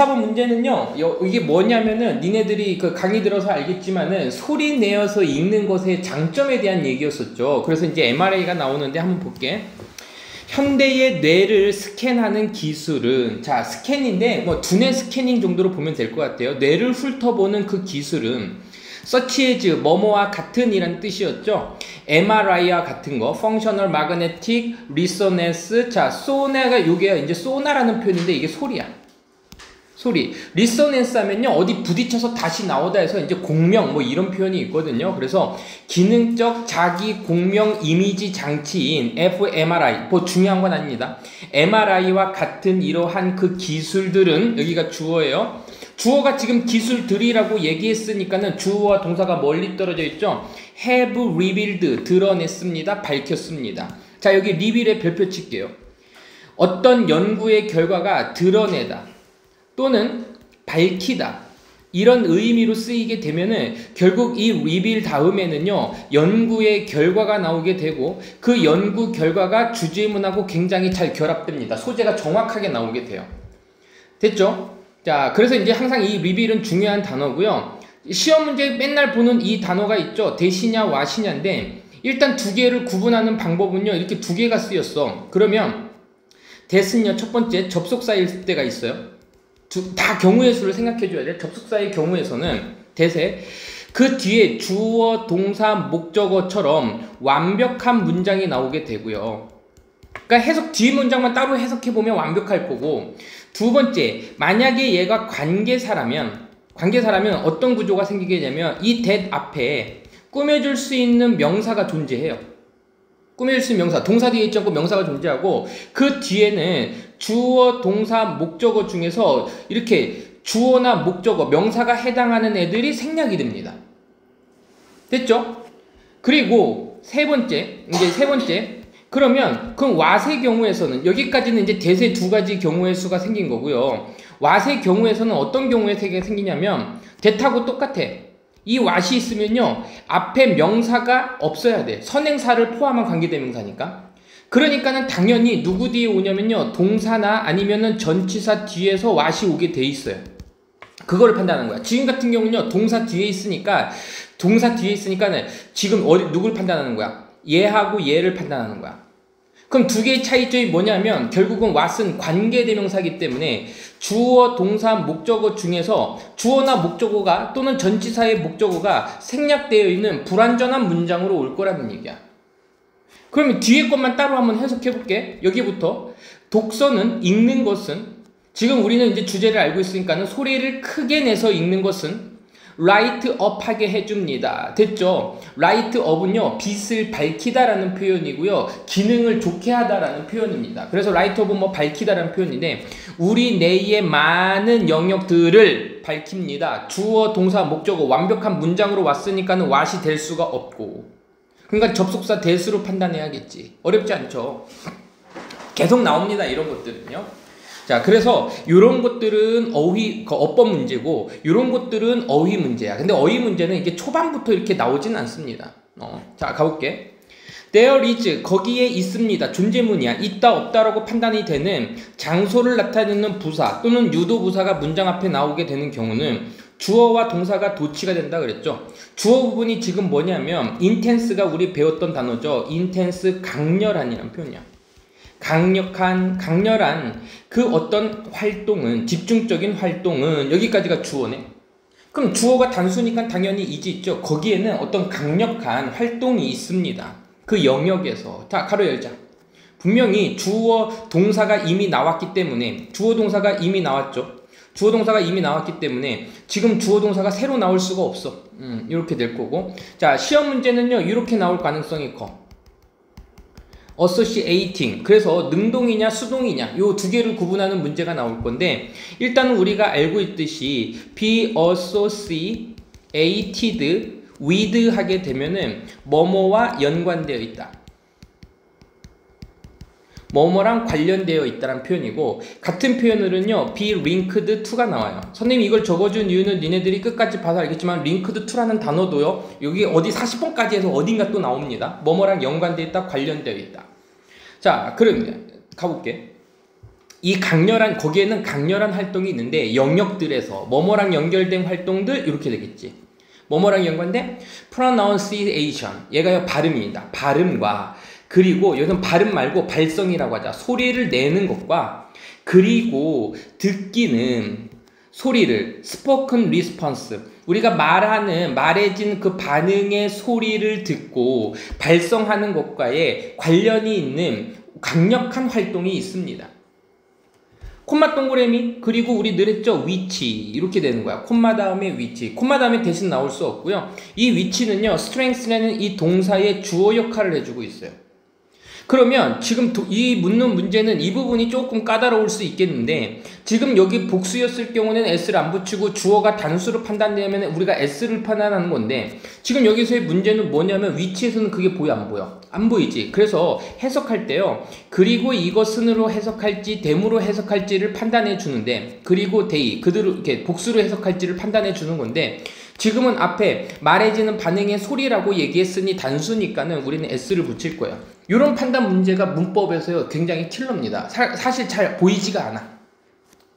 24번 문제는요, 이게 뭐냐면은, 니네들이 그 강의 들어서 알겠지만은, 소리 내어서 읽는 것의 장점에 대한 얘기였었죠. 그래서 이제 MRI가 나오는데 한번 볼게. 현대의 뇌를 스캔하는 기술은, 자, 스캔인데, 뭐, 두뇌 스캐닝 정도로 보면 될 것 같아요. 뇌를 훑어보는 그 기술은, such as, 뭐뭐와 같은 이란 뜻이었죠. MRI와 같은 거, Functional Magnetic Resonance. 자, 소나가, 요게 이제 소나라는 표현인데, 이게 소리야. 소리. 리서넨스 하면요, 어디 부딪혀서 다시 나오다 해서 이제 공명, 뭐 이런 표현이 있거든요. 그래서 기능적 자기 공명 이미지 장치인 fMRI, 뭐 중요한 건 아닙니다. MRI와 같은 이러한 그 기술들은, 여기가 주어예요. 주어가 지금 기술들이라고 얘기했으니까는 주어와 동사가 멀리 떨어져 있죠. have revealed, 드러냈습니다. 밝혔습니다. 자, 여기 reveal의 별표 칠게요. 어떤 연구의 결과가 드러내다 또는 밝히다, 이런 의미로 쓰이게 되면은 결국 이 reveal 다음에는요, 연구의 결과가 나오게 되고 그 연구 결과가 주제문하고 굉장히 잘 결합됩니다. 소재가 정확하게 나오게 돼요. 됐죠? 자, 그래서 이제 항상 이 reveal은 중요한 단어고요. 시험 문제 맨날 보는 이 단어가 있죠. 대시냐 와시냐인데, 일단 두 개를 구분하는 방법은요, 이렇게 두 개가 쓰였어. 그러면 대신요, 첫 번째 접속사일 때가 있어요. 다 경우의 수를 생각해 줘야 돼. 접속사의 경우에서는 대세, 그 뒤에 주어, 동사, 목적어처럼 완벽한 문장이 나오게 되고요. 그러니까 해석, 뒤 문장만 따로 해석해 보면 완벽할 거고, 두 번째, 만약에 얘가 관계사라면 어떤 구조가 생기게 되면 이 that 앞에 꾸며줄 수 있는 명사가 존재해요. 꾸며줄 수 있는 명사, 동사 뒤에 있지 않고 명사가 존재하고, 그 뒤에는 주어, 동사, 목적어 중에서 이렇게 주어나 목적어, 명사가 해당하는 애들이 생략이 됩니다. 됐죠? 그리고 세 번째, 그러면 그 what의 경우에서는, 여기까지는 이제 대세 두 가지 경우의 수가 생긴 거고요. what의 경우에서는 어떤 경우에 생기냐면 that하고 똑같아. 이 what이 있으면요, 앞에 명사가 없어야 돼. 선행사를 포함한 관계대명사니까. 그러니까는 당연히 누구 뒤에 오냐면요, 동사나 아니면은 전치사 뒤에서 what이 오게 돼 있어요. 그거를 판단하는 거야. 지금 같은 경우는요, 동사 뒤에 있으니까 지금 누굴 판단하는 거야? 얘하고 얘를 판단하는 거야. 그럼 두 개의 차이점이 뭐냐면, 결국은 what은 관계대명사이기 때문에 주어, 동사, 목적어 중에서 주어나 목적어가 또는 전치사의 목적어가 생략되어 있는 불완전한 문장으로 올 거라는 얘기야. 그러면 뒤에 것만 따로 한번 해석해 볼게. 여기부터. 독서는, 읽는 것은, 지금 우리는 이제 주제를 알고 있으니까는 소리를 크게 내서 읽는 것은 light up 하게 해줍니다. 됐죠? light up은요, 빛을 밝히다라는 표현이고요, 기능을 좋게 하다라는 표현입니다. 그래서 light up은 뭐 밝히다라는 표현인데, 우리 뇌의 많은 영역들을 밝힙니다. 주어, 동사, 목적어 완벽한 문장으로 왔으니까는 what이 될 수가 없고, 그러니까 접속사 대수로 판단해야겠지. 어렵지 않죠? 계속 나옵니다, 이런 것들은요. 자, 그래서 이런 것들은 어법 문제고, 이런 것들은 어휘 문제야. 근데 어휘 문제는 이게 초반부터 이렇게 나오진 않습니다. 자, 가볼게. There is, 거기에 있습니다. 존재문이야. 있다, 없다라고 판단이 되는 장소를 나타내는 부사 또는 유도부사가 문장 앞에 나오게 되는 경우는 주어와 동사가 도치가 된다 그랬죠. 주어 부분이 지금 뭐냐면 intense가 우리 배웠던 단어죠. intense, 강렬한이라는 표현이야. 강렬한 그 어떤 활동은, 집중적인 활동은, 여기까지가 주어네. 그럼 주어가 단수니까 당연히 이지 있죠. 거기에는 어떤 강력한 활동이 있습니다. 그 영역에서. 자, 가로 열자. 분명히 주어 동사가 이미 나왔기 때문에, 주어 동사가 이미 나왔죠. 주어 동사가 이미 나왔기 때문에 지금 주어 동사가 새로 나올 수가 없어. 이렇게 될 거고. 자, 시험 문제는요, 이렇게 나올 가능성이 커. associating. 그래서 능동이냐 수동이냐, 요 두 개를 구분하는 문제가 나올 건데, 일단은 우리가 알고 있듯이 be associated with 하게 되면은 뭐뭐와 연관되어 있다, 뭐뭐랑 관련되어 있다는 표현이고, 같은 표현으로는요, be linked to가 나와요. 선생님이 이걸 적어준 이유는 니네들이 끝까지 봐서 알겠지만 linked to라는 단어도요, 여기 어디 40번까지 해서 어딘가 또 나옵니다. 뭐뭐랑 연관되어 있다, 관련되어 있다. 자, 그럼 가볼게. 이 강렬한, 거기에는 강렬한 활동이 있는데 영역들에서 뭐뭐랑 연결된 활동들 이렇게 되겠지. 뭐뭐랑 연관된 pronunciation, 얘가 발음입니다. 발음과, 그리고 여기는 발음 말고 발성이라고 하자. 소리를 내는 것과, 그리고 듣기는 소리를 spoken response, 우리가 말해진 그 반응의 소리를 듣고 발성하는 것과의 관련이 있는 강력한 활동이 있습니다. 콤마 동그라미, 그리고 우리 늘 했죠, 위치, 이렇게 되는 거야. 콤마 다음에 위치, 콤마 다음에 대신 나올 수 없고요. 이 위치는요, strength라는 이 동사의 주어 역할을 해주고 있어요. 그러면 지금 이 묻는 문제는 이 부분이 조금 까다로울 수 있겠는데, 지금 여기 복수였을 경우는 s를 안 붙이고 주어가 단수로 판단되면 우리가 s를 판단하는 건데, 지금 여기서의 문제는 뭐냐면 위치에서는 그게 보여 안 보여? 안 보이지. 그래서 해석할 때요, 그리고 이것은으로 해석할지 됨으로 해석할지를 판단해 주는데, 그리고 they 그대로 이렇게 복수로 해석할지를 판단해 주는 건데, 지금은 앞에 말해지는 반응의 소리라고 얘기했으니 단수니까는 우리는 s를 붙일 거예요. 이런 판단 문제가 문법에서요 굉장히 킬러입니다. 사실 잘 보이지가 않아.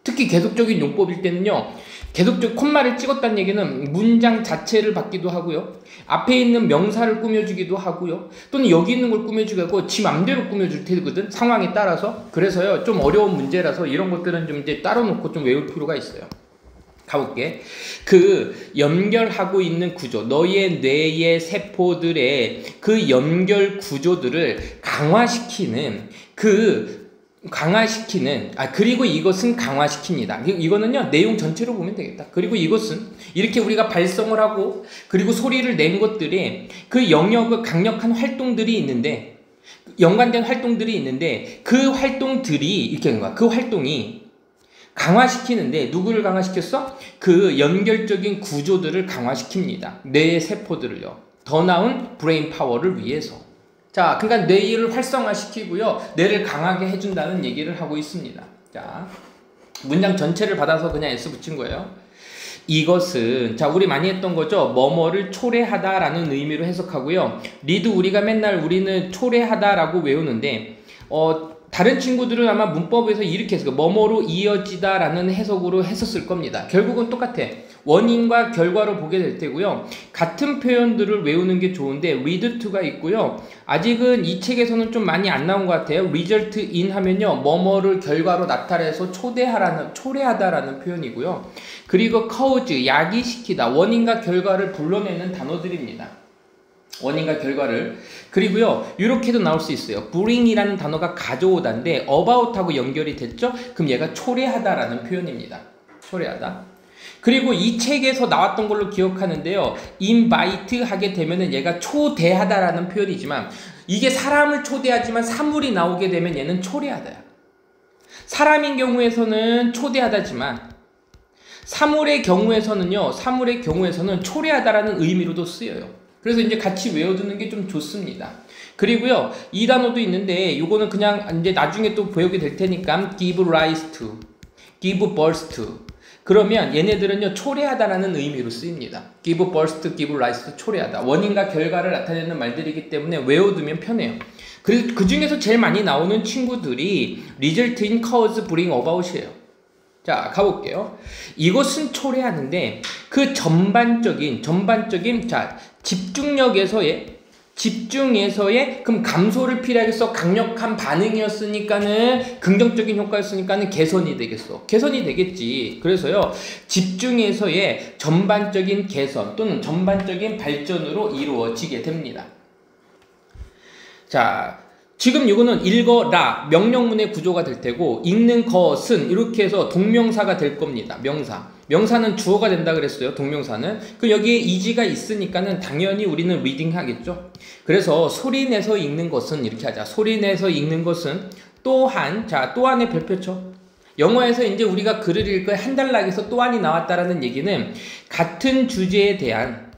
특히 계속적인 용법일 때는요, 계속적 콤마를 찍었다는 얘기는 문장 자체를 받기도 하고요, 앞에 있는 명사를 꾸며주기도 하고요, 또는 여기 있는 걸 꾸며주기도 하고 지 맘대로 꾸며줄 테거든, 상황에 따라서. 그래서요 좀 어려운 문제라서 이런 것들은 좀 이제 따로 놓고 좀 외울 필요가 있어요. 가볼게. 그 연결하고 있는 구조, 너의 뇌의 세포들의 그 연결 구조들을 강화시키는 그리고 이것은 강화시킵니다. 이거는요 내용 전체로 보면 되겠다. 그리고 이것은 이렇게 우리가 발성을 하고 그리고 소리를 낸 것들이 그 영역의 강력한 활동들이 있는데, 연관된 활동들이 있는데, 그 활동들이 이렇게 하는 거야. 그 활동이 강화시키는데 누구를 강화시켰어? 그 연결적인 구조들을 강화시킵니다. 뇌의 세포들을요. 더 나은 브레인 파워를 위해서. 자, 그러니까 뇌를 활성화시키고요, 뇌를 강하게 해준다는 얘기를 하고 있습니다. 자, 문장 전체를 받아서 그냥 S 붙인 거예요. 이것은, 자, 우리 많이 했던 거죠. 뭐뭐를 초래하다라는 의미로 해석하고요. 리드 우리는 초래하다라고 외우는데, 다른 친구들은 아마 문법에서 이렇게 해서 뭐뭐로 이어지다 라는 해석으로 했었을 겁니다. 결국은 똑같아. 원인과 결과로 보게 될 테고요. 같은 표현들을 외우는 게 좋은데 lead to가 있고요. 아직은 이 책에서는 좀 많이 안 나온 것 같아요. result in 하면요, 뭐뭐를 결과로 나타내서 초래하다라는 표현이고요. 그리고 cause, 야기시키다, 원인과 결과를 불러내는 단어들입니다. 원인과 결과를. 그리고요 이렇게도 나올 수 있어요. bring이라는 단어가 가져오다인데 about하고 연결이 됐죠? 그럼 얘가 초래하다라는 표현입니다. 초래하다. 그리고 이 책에서 나왔던 걸로 기억하는데요, invite 하게 되면은 얘가 초대하다라는 표현이지만, 이게 사람을 초대하지만 사물이 나오게 되면 얘는 초래하다야. 사람인 경우에서는 초대하다지만 사물의 경우에서는 초래하다라는 의미로도 쓰여요. 그래서 이제 같이 외워두는 게 좀 좋습니다. 그리고요, 이 단어도 있는데, 이거는 그냥 이제 나중에 또 배우게 될 테니까, give rise to, give birth to. 그러면 얘네들은요, 초래하다라는 의미로 쓰입니다. give birth to, give rise to, 초래하다. 원인과 결과를 나타내는 말들이기 때문에 외워두면 편해요. 그래서 그 중에서 제일 많이 나오는 친구들이 result in, cause, bring about이에요. 자, 가볼게요. 이것은 초래하는데, 그 전반적인, 자, 집중에서의 그럼 감소를 피하겠어? 강력한 반응이었으니까는, 긍정적인 효과였으니까는 개선이 되겠어? 개선이 되겠지. 그래서요, 집중에서의 전반적인 개선 또는 전반적인 발전으로 이루어지게 됩니다. 자, 지금 이거는 읽어라, 명령문의 구조가 될 테고, 읽는 것은 이렇게 해서 동명사가 될 겁니다. 명사는 주어가 된다 그랬어요. 동명사는. 그 여기에 이지가 있으니까는 당연히 우리는 리딩 하겠죠. 그래서 소리내서 읽는 것은 이렇게 하자. 소리내서 읽는 것은 또한, 자, 또한의 별표죠. 영어에서 이제 우리가 글을 읽을 한 단락에서 또한이 나왔다라는 얘기는 같은 주제에 대한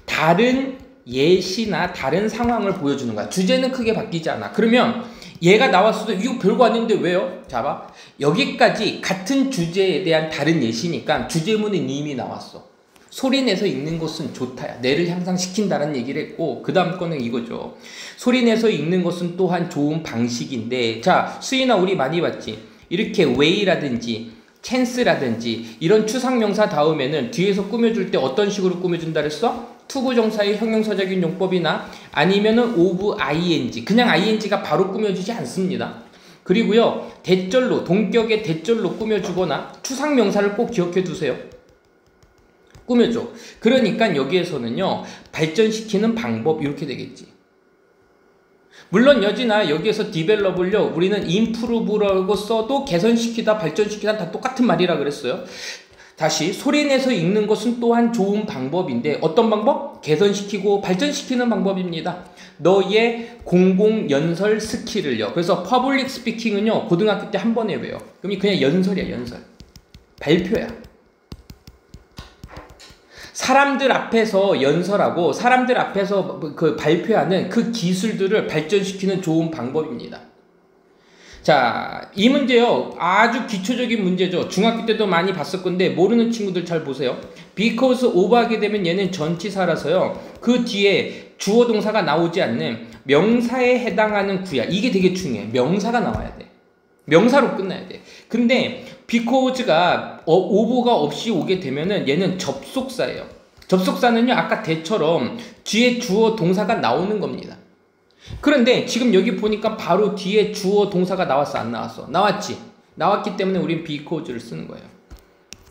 다른 예시나 다른 상황을 보여주는 거야. 주제는 크게 바뀌지 않아. 그러면 얘가 나왔어도 이거 별거 아닌데 왜요? 자, 봐. 여기까지 같은 주제에 대한 다른 예시니까 주제문은 이미 나왔어. 소리내서 읽는 것은 좋다야. 뇌를 향상시킨다는 얘기를 했고, 그 다음 거는 이거죠. 소리내서 읽는 것은 또한 좋은 방식인데, 자, 수인아, 우리 많이 봤지? 이렇게 way라든지 chance라든지 이런 추상명사 다음에는 뒤에서 꾸며줄 때 어떤 식으로 꾸며준다 그랬어? 투부정사의 형용사적인 용법이나 아니면은 of ing, 그냥 ing가 바로 꾸며주지 않습니다. 그리고요, 대절로, 동격의 대절로 꾸며주거나 추상명사를 꼭 기억해 두세요. 꾸며줘. 그러니까 여기에서는요, 발전시키는 방법 이렇게 되겠지. 물론 여지나 여기에서 develop을요, 우리는 improve라고 써도 개선시키다, 발전시키다 다 똑같은 말이라 그랬어요. 다시, 소리내서 읽는 것은 또한 좋은 방법인데, 어떤 방법? 개선시키고 발전시키는 방법입니다. 너의 공공연설 스킬을요. 그래서 퍼블릭 스피킹은요, 고등학교 때 한 번에 외워. 그럼 그냥 연설이야, 연설. 발표야. 사람들 앞에서 연설하고 사람들 앞에서 그 발표하는 그 기술들을 발전시키는 좋은 방법입니다. 자, 이 문제요, 아주 기초적인 문제죠. 중학교 때도 많이 봤을 건데 모르는 친구들 잘 보세요. because of 하게 되면 얘는 전치사라서요, 그 뒤에 주어 동사가 나오지 않는 명사에 해당하는 구야. 이게 되게 중요해. 명사가 나와야 돼. 명사로 끝나야 돼. 근데 because가 of가 없이 오게 되면은 얘는 접속사예요. 접속사는요, 아까 대처럼 뒤에 주어 동사가 나오는 겁니다. 그런데 지금 여기 보니까 바로 뒤에 주어 동사가 나왔어, 안 나왔어? 나왔지. 나왔기 때문에 우린 because를 쓰는 거예요.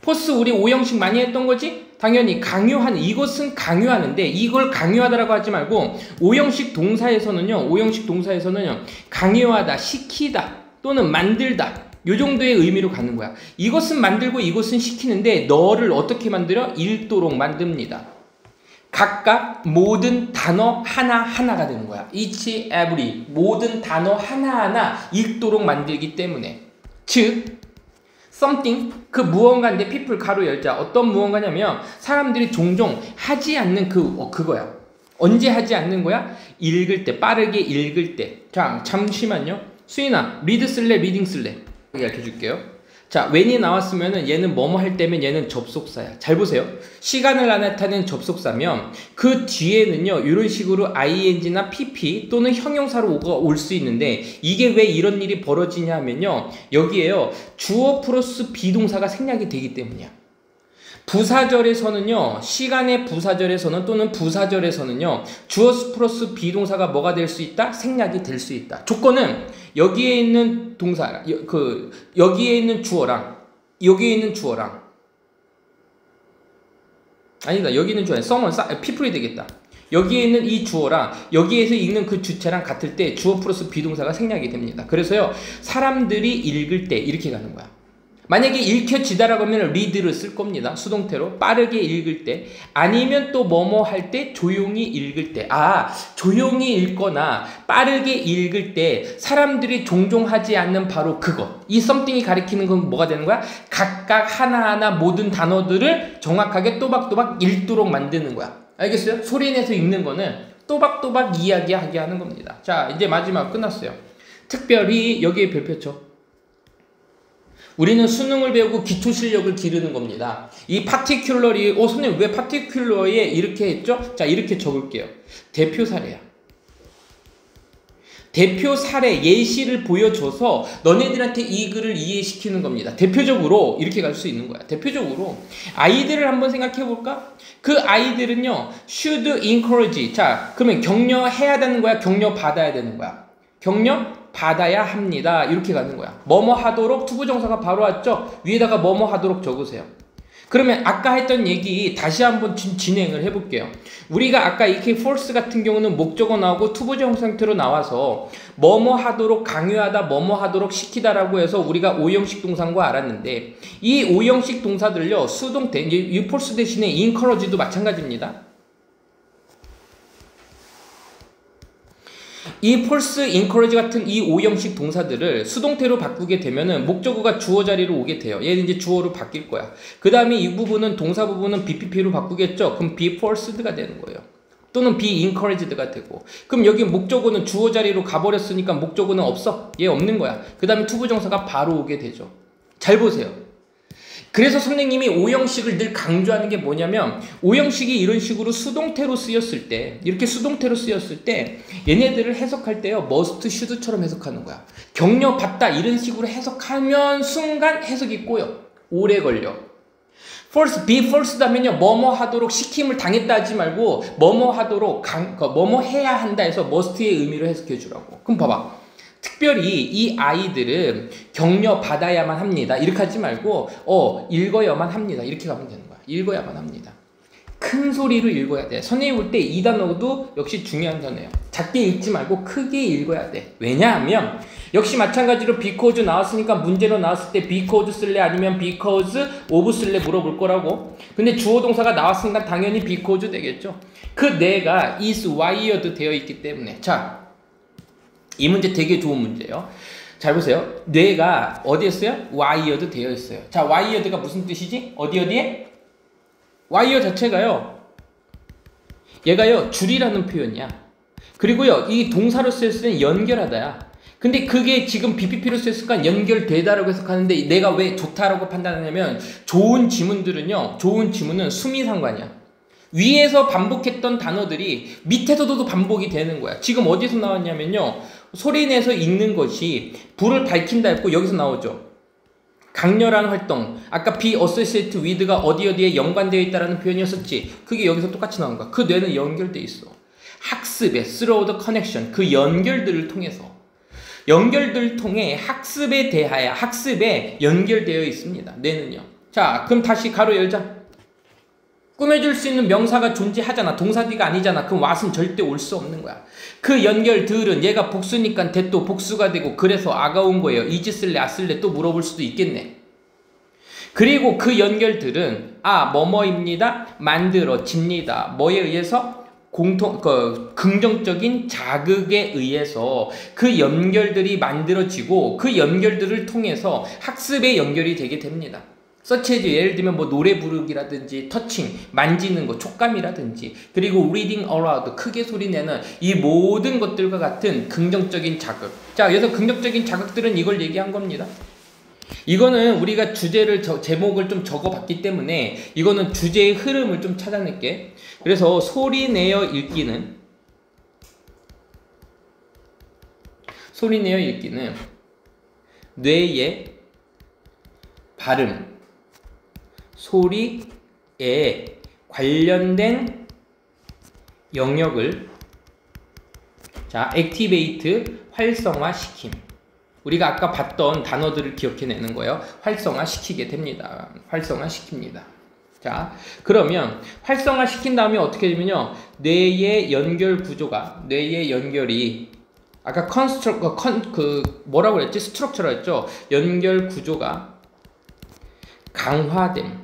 포스 우리 5형식 많이 했던 거지? 당연히 강요하는, 이것은 강요하는데 이걸 강요하다라고 하지 말고 5형식 동사에서는요, 5형식 동사에서는요, 강요하다, 시키다 또는 만들다, 요 정도의 의미로 가는 거야. 이것은 만들고 이것은 시키는데 너를 어떻게 만들어? 읽도록 만듭니다. 각각 모든 단어 하나하나가 되는 거야. each, every, 모든 단어 하나하나 읽도록 만들기 때문에. 즉 something, 그 무언가인데 people 가로 열자. 어떤 무언가냐면 사람들이 종종 하지 않는 그거야. 언제 하지 않는 거야? 읽을 때, 빠르게 읽을 때. 자, 잠시만요. 수인아, read 쓸래? reading 쓸래? 가르쳐 줄게요. 자, when이 나왔으면은 얘는 뭐뭐 할 때면 얘는 접속사야. 잘 보세요. 시간을 나타내는 접속사면 그 뒤에는요, 이런 식으로 ing나 pp 또는 형용사로 올 수 있는데, 이게 왜 이런 일이 벌어지냐 하면요, 여기에요, 주어 플러스 비동사가 생략이 되기 때문이야. 부사절에서는요, 시간의 부사절에서는 또는 부사절에서는요, 주어 플러스 비동사가 뭐가 될 수 있다? 생략이 될 수 있다. 조건은 여기에 있는 동사, 여기에 있는 주어랑 여기에 있는 주어랑, 아니다, 여기 있는 주어는 someone, people이 되겠다. 여기에 있는 이 주어랑 여기에서 읽는 그 주체랑 같을 때 주어 플러스 비동사가 생략이 됩니다. 그래서요, 사람들이 읽을 때 이렇게 가는 거야. 만약에 읽혀지다라고 하면 read를 쓸 겁니다. 수동태로. 빠르게 읽을 때, 아니면 또 뭐뭐 할 때, 조용히 읽을 때. 아, 조용히 읽거나 빠르게 읽을 때 사람들이 종종 하지 않는 바로 그것, 이 something이 가리키는 건 뭐가 되는 거야? 각각 하나하나 모든 단어들을 정확하게 또박또박 읽도록 만드는 거야. 알겠어요? 소리내서 읽는 거는 또박또박 이야기하게 하는 겁니다. 자, 이제 마지막 끝났어요. 특별히 여기에 별표 쳐. 우리는 수능을 배우고 기초 실력을 기르는 겁니다. 이 particular이, 선생님 왜 particular에 이렇게 했죠? 자, 이렇게 적을게요. 대표 사례야. 대표 사례, 예시를 보여줘서 너네들한테 이 글을 이해시키는 겁니다. 대표적으로 이렇게 갈 수 있는 거야. 대표적으로 아이들을 한번 생각해 볼까? 그 아이들은요, should encourage. 자, 그러면 격려해야 되는 거야? 격려받아야 되는 거야? 격려 받아야 합니다. 이렇게 가는 거야. 뭐뭐 하도록, 투부정사가 바로 왔죠? 위에다가 뭐뭐 하도록 적으세요. 그러면 아까 했던 얘기 다시 한번 진행을 해볼게요. 우리가 아까 이렇게 force 같은 경우는 목적어 나오고 투부정사 형태로 나와서 뭐뭐 하도록, 강요하다, 뭐뭐 하도록, 시키다라고 해서 우리가 5형식 동사인 거 알았는데, 이 5형식 동사들요, 수동태, 이 force 대신에 encourage도 마찬가지입니다. 이 force, encourage 같은 이 5형식 동사들을 수동태로 바꾸게 되면은 목적어가 주어 자리로 오게 돼요. 얘는 이제 주어로 바뀔 거야. 그 다음에 이 부분은, 동사 부분은 BPP로 바꾸겠죠? 그럼 be forced가 되는 거예요. 또는 be encouraged가 되고. 그럼 여기 목적어는 주어 자리로 가버렸으니까 목적어는 없어. 얘 없는 거야. 그 다음에 투부정사가 바로 오게 되죠. 잘 보세요. 그래서 선생님이 오형식을 늘 강조하는 게 뭐냐면 오형식이 이런 식으로 수동태로 쓰였을 때 이렇게 수동태로 쓰였을 때 얘네들을 해석할 때요 must, should처럼 해석하는 거야. 격려 받다 이런 식으로 해석하면 순간 해석이 꼬여. 오래 걸려. force, be forced 하면요 뭐뭐 하도록 시킴을 당했다 하지 말고 뭐뭐 하도록 뭐뭐 해야 한다 해서 must의 의미로 해석해 주라고. 그럼 봐봐. 특별히 이 아이들은 격려 받아야만 합니다. 이렇게 하지 말고 읽어야만 합니다. 이렇게 가면 되는 거야. 읽어야만 합니다. 큰 소리로 읽어야 돼. 선생님 볼 때 이 단어도 역시 중요한 단어예요. 작게 읽지 말고 크게 읽어야 돼. 왜냐하면 역시 마찬가지로 because 나왔으니까 문제로 나왔을 때 because 쓸래 아니면 because of 쓸래 물어볼 거라고. 근데 주어 동사가 나왔으니까 당연히 because 되겠죠. 그 내가 is wired 되어 있기 때문에. 자, 이 문제 되게 좋은 문제예요. 잘 보세요. 뇌가 어디였어요? wired 되어 있어요. 자, wired가 무슨 뜻이지? 어디에? wire 자체가요. 얘가요. 줄이라는 표현이야. 그리고요. 이 동사로 쓰였을 때는 연결하다야. 근데 그게 지금 BPP로 쓰였으니까 연결되다라고 해석하는데 내가 왜 좋다라고 판단하냐면 좋은 지문들은요. 좋은 지문은 수미상관이야. 위에서 반복했던 단어들이 밑에서도 반복이 되는 거야. 지금 어디서 나왔냐면요. 소리내서 읽는 것이 불을 밝힌다 했고 여기서 나오죠. 강렬한 활동. 아까 be associated with가 어디에 연관되어 있다라는 표현이었었지. 그게 여기서 똑같이 나온 거야. 그 뇌는 연결돼 있어. 학습에 through the connection. 그 연결들을 통해서. 연결들을 통해 학습에 대하여 학습에 연결되어 있습니다. 뇌는요. 자, 그럼 다시 가로 열자. 꾸며줄 수 있는 명사가 존재하잖아. 동사디가 아니잖아. 그럼 what은 절대 올 수 없는 거야. 그 연결들은 얘가 복수니까 대또 복수가 되고 그래서 아가운 거예요. 이지 쓸래 아 쓸래 또 물어볼 수도 있겠네. 그리고 그 연결들은 뭐뭐입니다. 만들어집니다. 뭐에 의해서? 긍정적인 자극에 의해서 그 연결들이 만들어지고 그 연결들을 통해서 학습에 연결이 되게 됩니다. 서치해지 예를 들면 뭐 노래 부르기라든지 터칭, 만지는 거, 촉감이라든지 그리고 reading aloud, 크게 소리 내는 이 모든 것들과 같은 긍정적인 자극. 자, 그래서 긍정적인 자극들은 이걸 얘기한 겁니다. 이거는 우리가 주제를 제목을 좀 적어봤기 때문에 이거는 주제의 흐름을 좀 찾아낼게. 그래서 소리 내어 읽기는 뇌의 발음 소리에 관련된 영역을 액티베이트 활성화시킴. 우리가 아까 봤던 단어들을 기억해내는 거예요. 활성화시키게 됩니다. 활성화시킵니다. 자, 그러면 활성화시킨 다음에 어떻게 되면요. 뇌의 연결 구조가 뇌의 연결이 아까 뭐라고 그랬지? 스트럭처라 했죠. 연결 구조가 강화됨.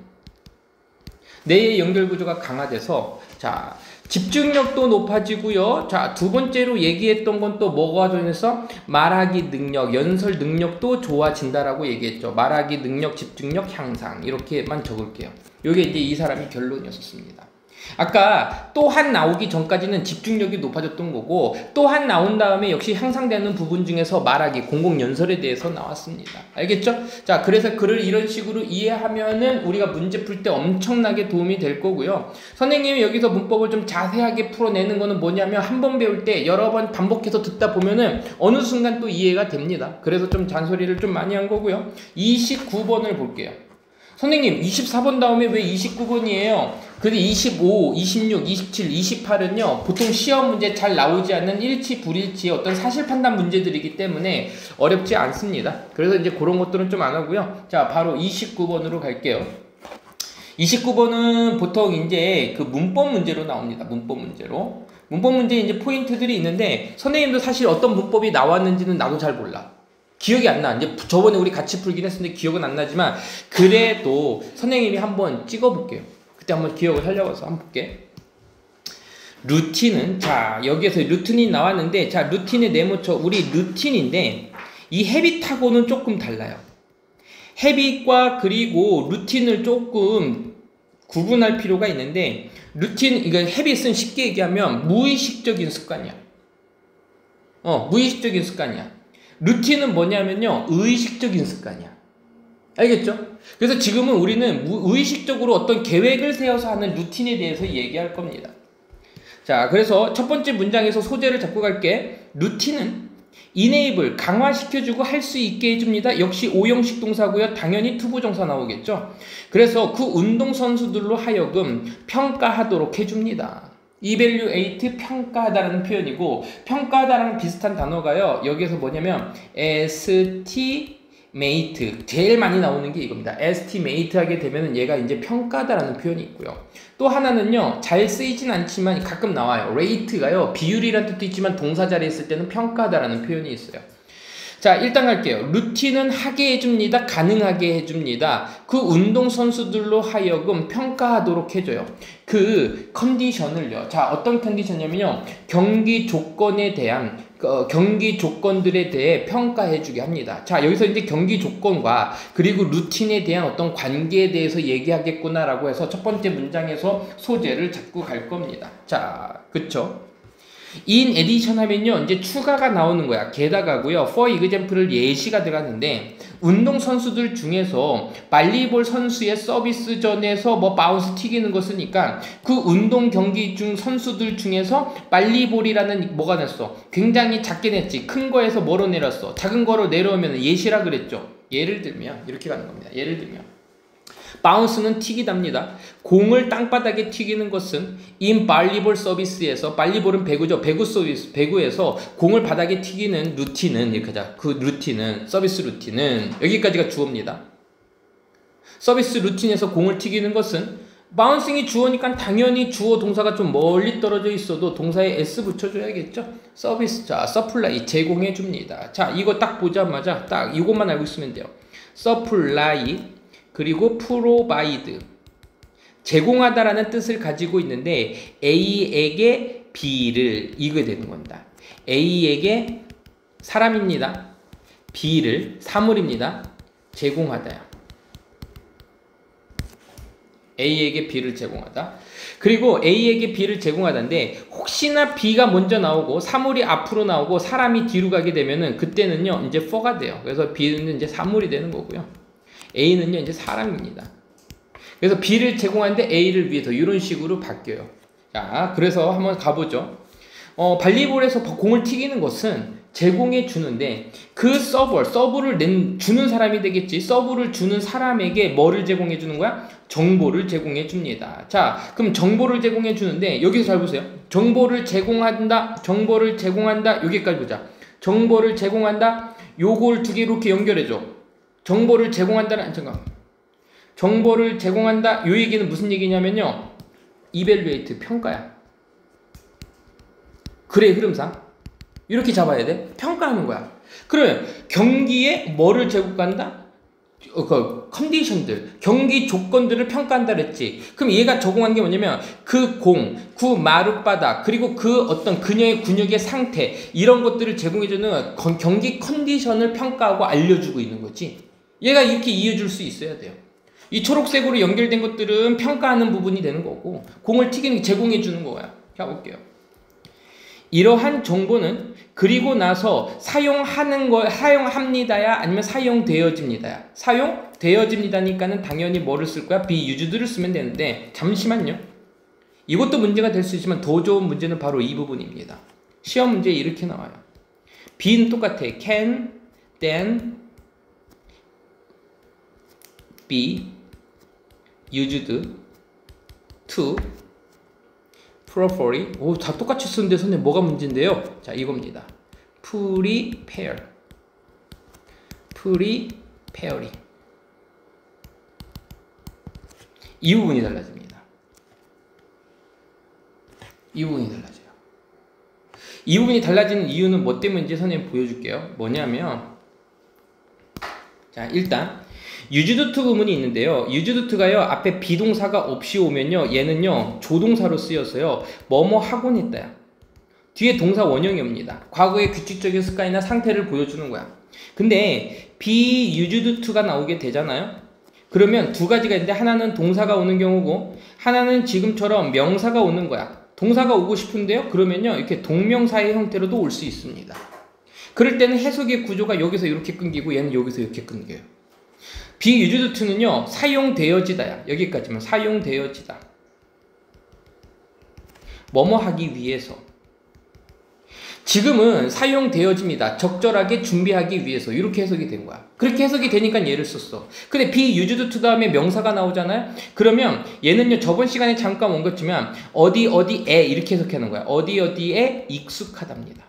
뇌의 연결 구조가 강화돼서 자, 집중력도 높아지고요. 자, 두 번째로 얘기했던 건 또 뭐가 좋아져서 말하기 능력, 연설 능력도 좋아진다라고 얘기했죠. 말하기 능력, 집중력 향상 이렇게만 적을게요. 요게 이제 이 사람이 결론이었습니다. 아까 또한 나오기 전까지는 집중력이 높아졌던 거고 또한 나온 다음에 역시 향상되는 부분 중에서 말하기, 공공연설에 대해서 나왔습니다. 알겠죠? 자, 그래서 글을 이런 식으로 이해하면은 우리가 문제 풀 때 엄청나게 도움이 될 거고요. 선생님이 여기서 문법을 좀 자세하게 풀어내는 거는 뭐냐면 한 번 배울 때 여러 번 반복해서 듣다 보면은 어느 순간 또 이해가 됩니다. 그래서 좀 잔소리를 좀 많이 한 거고요. 29번을 볼게요. 선생님 24번 다음에 왜 29번이에요? 근데 25, 26, 27, 28은요 보통 시험 문제 잘 나오지 않는 일치, 불일치의 어떤 사실 판단 문제들이기 때문에 어렵지 않습니다. 그래서 이제 그런 것들은 좀 안 하고요. 자, 바로 29번으로 갈게요. 29번은 보통 이제 그 문법 문제로 나옵니다. 문법 문제로. 문법 문제에 이제 포인트들이 있는데 선생님도 사실 어떤 문법이 나왔는지는 나도 잘 몰라. 기억이 안 나. 이제 저번에 우리 같이 풀긴 했었는데 기억은 안 나지만 그래도 선생님이 한번 찍어볼게요. 그때 한번 기억을 살려봐서 한번 볼게. 루틴은 자 여기에서 루틴이 나왔는데 자 루틴의 네모쳐 우리 루틴인데 이 헤빗하고는 조금 달라요. 헤빗과 그리고 루틴을 조금 구분할 필요가 있는데 루틴 이거 헤빗은 쉽게 얘기하면 무의식적인 습관이야. 무의식적인 습관이야. 루틴은 뭐냐면요 의식적인 습관이야. 알겠죠? 그래서 지금은 우리는 무의식적으로 어떤 계획을 세워서 하는 루틴에 대해서 얘기할 겁니다. 자, 그래서 첫 번째 문장에서 소재를 잡고 갈게. 루틴은 enable, 강화시켜주고 할 수 있게 해줍니다. 역시 5형식 동사고요. 당연히 투부정사 나오겠죠. 그래서 그 운동선수들로 하여금 평가하도록 해줍니다. evaluate, 평가하다라는 표현이고, 평가하다랑 비슷한 단어가요. 여기에서 뭐냐면 estimate, 제일 많이 나오는 게 이겁니다. estimate 하게 되면은 얘가 이제 평가다라는 표현이 있고요. 또 하나는요, 잘 쓰이진 않지만 가끔 나와요. rate가요, 비율이란 뜻도 있지만 동사 자리에 있을 때는 평가다라는 표현이 있어요. 자, 일단 갈게요. 루틴은 하게 해줍니다. 가능하게 해줍니다. 그 운동선수들로 하여금 평가하도록 해줘요. 그 컨디션을요. 자, 어떤 컨디션이냐면요, 경기 조건에 대한 경기 조건들에 대해 평가해주게 합니다. 자, 여기서 이제 경기 조건과 그리고 루틴에 대한 어떤 관계에 대해서 얘기하겠구나라고 해서 첫 번째 문장에서 소재를 잡고 갈 겁니다. 자, 그쵸? in addition 하면요, 이제 추가가 나오는 거야. 게다가고요, for example을 예시가 들어가는데, 운동선수들 중에서 발리볼 선수의 서비스전에서 뭐 바운스 튀기는 거 쓰니까 그 운동 경기 중 선수들 중에서 발리볼이라는 뭐가 냈어? 굉장히 작게 냈지. 큰 거에서 뭐로 내렸어? 작은 거로 내려오면 예시라 그랬죠. 예를 들면 이렇게 가는 겁니다. 예를 들면 바운스는 튀기답니다. 공을 땅바닥에 튀기는 것은 in 발리볼 서비스에서, 발리볼은 배구죠. 배구 서비스, 배구에서 공을 바닥에 튀기는 루틴은, 이렇게 하자. 그 루틴은, 서비스 루틴은, 여기까지가 주어입니다. 서비스 루틴에서 공을 튀기는 것은, 바운싱이 주어니까 당연히 주어 동사가 좀 멀리 떨어져 있어도 동사에 s 붙여줘야겠죠. 서비스, 자, 서플라이, 제공해줍니다. 자, 이거 딱 보자마자 딱 이것만 알고 있으면 돼요. 서플라이, 그리고 provide, 제공하다라는 뜻을 가지고 있는데 A에게 B를, 이거 되는 겁니다. A에게 사람입니다. B를 사물입니다. 제공하다요. A에게 B를 제공하다. 그리고 A에게 B를 제공하다인데, 혹시나 B가 먼저 나오고 사물이 앞으로 나오고 사람이 뒤로 가게 되면은 그때는요 이제 for가 돼요. 그래서 B는 이제 사물이 되는 거고요. A는요 이제 사람입니다. 그래서 B를 제공하는데 A를 위해서 이런 식으로 바뀌어요. 자, 그래서 한번 가보죠. 발리볼에서 공을 튀기는 것은 제공해 주는데, 그 서브를 주는 사람이 되겠지. 서브를 주는 사람에게 뭐를 제공해 주는 거야? 정보를 제공해 줍니다. 자, 그럼 정보를 제공해 주는데, 여기서 잘 보세요. 정보를 제공한다, 여기까지 보자. 정보를 제공한다, 요걸 두 개 이렇게 연결해 줘. 정보를 제공한다는, 잠깐. 정보를 제공한다, 요 얘기는 무슨 얘기냐면요, evaluate, 평가야. 글의 흐름상 이렇게 잡아야 돼. 평가하는 거야. 그러면 경기에 뭐를 제공한다? 그 컨디션들, 경기 조건들을 평가한다 그랬지. 그럼 얘가 적용한 게 뭐냐면 그 공, 그 마룻바닥, 그리고 그 어떤 그녀의 근육의 상태, 이런 것들을 제공해주는 경기 컨디션을 평가하고 알려주고 있는 거지. 얘가 이렇게 이해줄 수 있어야 돼요. 이 초록색으로 연결된 것들은 평가하는 부분이 되는 거고, 공을 튀기는 게 제공해주는 거야. 자, 볼게요. 이러한 정보는 그리고 나서 사용합니다야, 아니면 사용되어집니다야. 사용되어집니다니까는 당연히 뭐를 쓸 거야? be used를 쓰면 되는데, 잠시만요. 이것도 문제가 될 수 있지만 더 좋은 문제는 바로 이 부분입니다. 시험 문제에 이렇게 나와요. be는 똑같아. can, then, be used to properly. 오, 다 똑같이 쓰는데 선생님 뭐가 문제인데요? 자, 이겁니다. prepare. 이 부분이 달라집니다. 이 부분이 달라져요. 이 부분이 달라지는 이유는 뭐 때문인지 선생님 보여줄게요. 뭐냐면, 자, 일단 used to 구문이 있는데요. used to가요, 앞에 비동사가 없이 오면요, 얘는요 조동사로 쓰여서요 뭐뭐 하곤 했다야. 뒤에 동사 원형이 옵니다. 과거의 규칙적인 습관이나 상태를 보여주는 거야. 근데 be used to가 나오게 되잖아요. 그러면 두 가지가 있는데, 하나는 동사가 오는 경우고 하나는 지금처럼 명사가 오는 거야. 동사가 오고 싶은데요, 그러면요 이렇게 동명사의 형태로도 올 수 있습니다. 그럴 때는 해석의 구조가 여기서 이렇게 끊기고 얘는 여기서 이렇게 끊겨요. be used to는요, 사용되어지다야. 여기까지만. 사용되어지다. 뭐뭐 하기 위해서. 지금은 사용되어집니다. 적절하게 준비하기 위해서. 이렇게 해석이 된 거야. 그렇게 해석이 되니까 얘를 썼어. 근데 be used to 다음에 명사가 나오잖아요. 그러면 얘는요, 저번 시간에 잠깐 옮겼지만 어디 어디에 이렇게 해석하는 거야. 어디 어디에 익숙하답니다.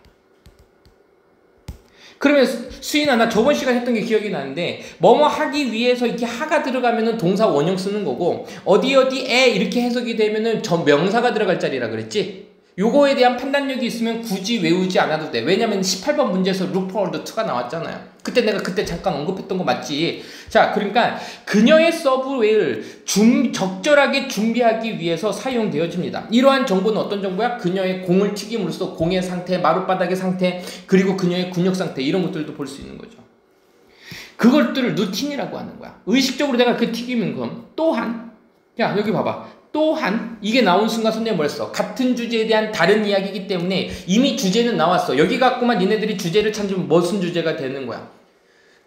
그러면 수인아, 나 저번 시간에 했던 게 기억이 나는데 뭐뭐 하기 위해서 이렇게 하가 들어가면은 동사 원형 쓰는 거고, 어디 어디에 이렇게 해석이 되면은 저 명사가 들어갈 자리라 그랬지? 요거에 대한 판단력이 있으면 굳이 외우지 않아도 돼. 왜냐면 18번 문제에서 look forward to가 나왔잖아요. 그때 내가 잠깐 언급했던 거 맞지? 자, 그러니까 그녀의 서브웨이를 적절하게 준비하기 위해서 사용되어집니다. 이러한 정보는 어떤 정보야? 그녀의 공을 튀김으로써 공의 상태, 마룻바닥의 상태, 그리고 그녀의 근육 상태, 이런 것들도 볼 수 있는 거죠. 그것들을 루틴이라고 하는 거야. 의식적으로 내가 그 튀기는 건 또한, 야, 여기 봐봐. 또한 이게 나온 순간 선생님 뭐랬어? 같은 주제에 대한 다른 이야기이기 때문에 이미 주제는 나왔어. 여기 갖고만 니네들이 주제를 찾으면 무슨 주제가 되는 거야?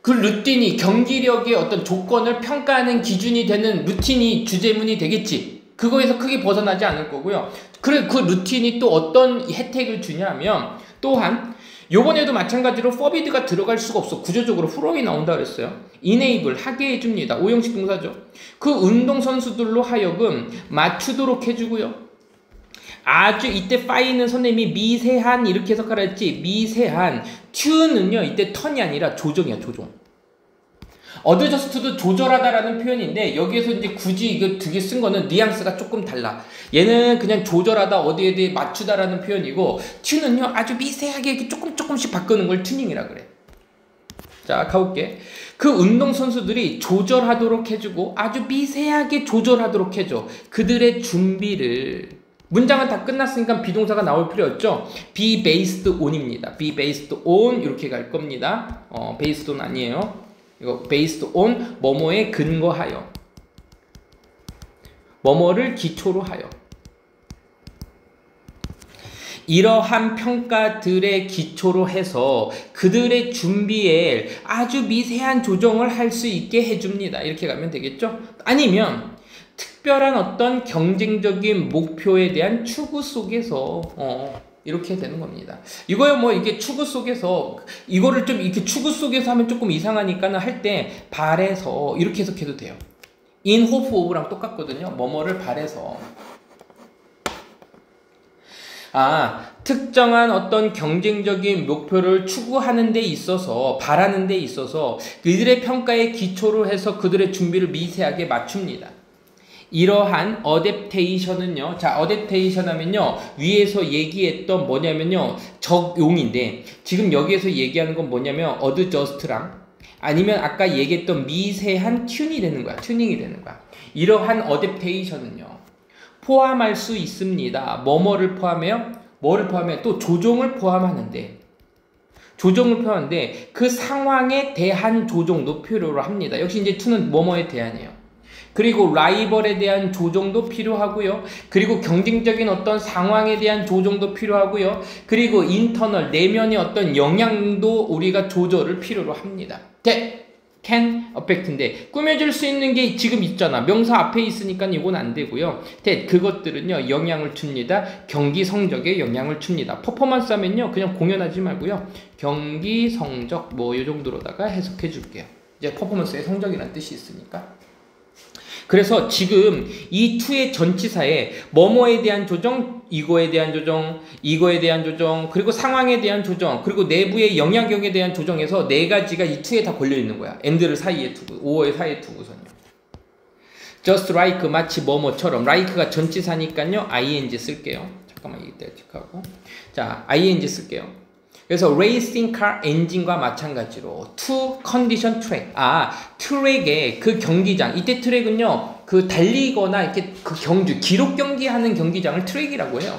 그 루틴이 경기력의 어떤 조건을 평가하는 기준이 되는 루틴이 주제문이 되겠지. 그거에서 크게 벗어나지 않을 거고요. 그래, 그 루틴이 또 어떤 혜택을 주냐면, 또한 요번에도 마찬가지로 forbidd가 들어갈 수가 없어. 구조적으로 from이 나온다 그랬어요. enable, 하게 해줍니다. 오형식 동사죠. 그 운동선수들로 하여금 맞추도록 해주고요. 아주 이때 fi는 선생님이 미세한 이렇게 해석하라 했지. 미세한. tune은요, 이때 턴이 아니라 조정이야, 조정. 어드저스트도 조절하다라는 표현인데, 여기에서 이제 굳이 이거 두 개 쓴 거는 뉘앙스가 조금 달라. 얘는 그냥 조절하다, 어디에 대해 맞추다라는 표현이고, 튜는요, 아주 미세하게 이렇게 조금씩 바꾸는 걸 튜닝이라 그래. 자, 가볼게. 그 운동선수들이 조절하도록 해주고, 아주 미세하게 조절하도록 해줘. 그들의 준비를. 문장은 다 끝났으니까 비동사가 나올 필요 없죠. be based on입니다. be based on 이렇게 갈 겁니다. based on 아니에요. 이거 based on 뭐뭐에 근거하여, 뭐뭐를 기초로 하여. 이러한 평가들의 기초로 해서 그들의 준비에 아주 미세한 조정을 할 수 있게 해줍니다. 이렇게 가면 되겠죠? 아니면 특별한 어떤 경쟁적인 목표에 대한 추구 속에서 이렇게 되는 겁니다. 이거요, 뭐, 이게 추구 속에서, 이거를 좀 이렇게 추구 속에서 하면 조금 이상하니까는 할 때, 바래서, 이렇게 해석해도 돼요. in hope of랑 똑같거든요. 뭐뭐를 바래서. 특정한 어떤 경쟁적인 목표를 추구하는 데 있어서, 바라는 데 있어서, 그들의 평가에 기초로 해서 그들의 준비를 미세하게 맞춥니다. 이러한 어댑테이션은요, 자, 어댑테이션 하면요, 위에서 얘기했던 뭐냐면요, 적용인데, 지금 여기에서 얘기하는 건 뭐냐면, 어드저스트랑, 아니면 아까 얘기했던 미세한 튠이 되는 거야, 튜닝이 되는 거야. 이러한 어댑테이션은요, 포함할 수 있습니다. 뭐뭐를 포함해요? 뭐를 포함해요? 또 조종을 포함하는데, 조종을 포함하는데, 그 상황에 대한 조종도 필요로 합니다. 역시 이제 투는 뭐뭐에 대한이에요. 그리고 라이벌에 대한 조정도 필요하고요. 그리고 경쟁적인 어떤 상황에 대한 조정도 필요하고요. 그리고 인터널, 내면의 어떤 영향도 우리가 조절을 필요로 합니다. can affect인데 꾸며줄 수 있는 게 지금 있잖아. 명사 앞에 있으니까 이건 안 되고요. 그것들은요, 영향을 줍니다. 경기 성적에 영향을 줍니다. 퍼포먼스 하면요, 그냥 공연하지 말고요. 경기 성적 뭐 이 정도로다가 해석해 줄게요. 이제 퍼포먼스의 성적이라는 뜻이 있으니까. 그래서 지금 이 투의 전치사에 뭐뭐에 대한 조정, 이거에 대한 조정, 이거에 대한 조정, 그리고 상황에 대한 조정, 그리고 내부의 영향력에 대한 조정에서 네 가지가 이 투에 다 걸려 있는 거야. and를 사이에 두고, 5의 사이에 두고선요. just like, 마치 뭐뭐처럼. like가 전치사니까요, ing 쓸게요. 잠깐만, 이때 체크하고. 자, ing 쓸게요. 그래서 racing car 엔진과 마찬가지로 to condition track, 트랙의 그 경기장, 이때 트랙은요, 그 달리거나 이렇게 그 기록 경기하는 경기장을 트랙이라고 해요.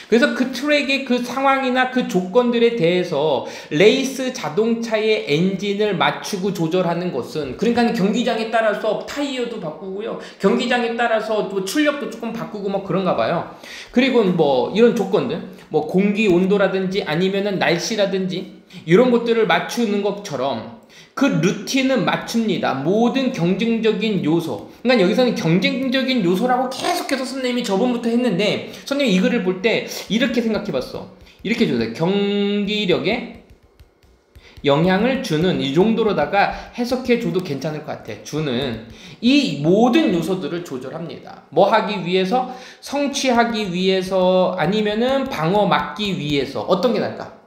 그래서 그 트랙의 그 상황이나 그 조건들에 대해서 레이스 자동차의 엔진을 맞추고 조절하는 것은, 그러니까 경기장에 따라서 타이어도 바꾸고요, 경기장에 따라서 또 출력도 조금 바꾸고 뭐 그런가 봐요. 그리고 뭐 이런 조건들, 뭐 공기 온도라든지 아니면은 날씨라든지 이런 것들을 맞추는 것처럼, 그 루틴은 맞춥니다. 모든 경쟁적인 요소. 그러니까 여기서는 경쟁적인 요소라고 계속해서 선생님이 저번부터 했는데, 선생님이 이 글을 볼 때 이렇게 생각해봤어. 이렇게 줘요. 경기력에 영향을 주는, 이 정도로다가 해석해줘도 괜찮을 것 같아. 주는 이 모든 요소들을 조절합니다. 뭐 하기 위해서? 성취하기 위해서, 아니면은 방어 막기 위해서. 어떤 게 나을까?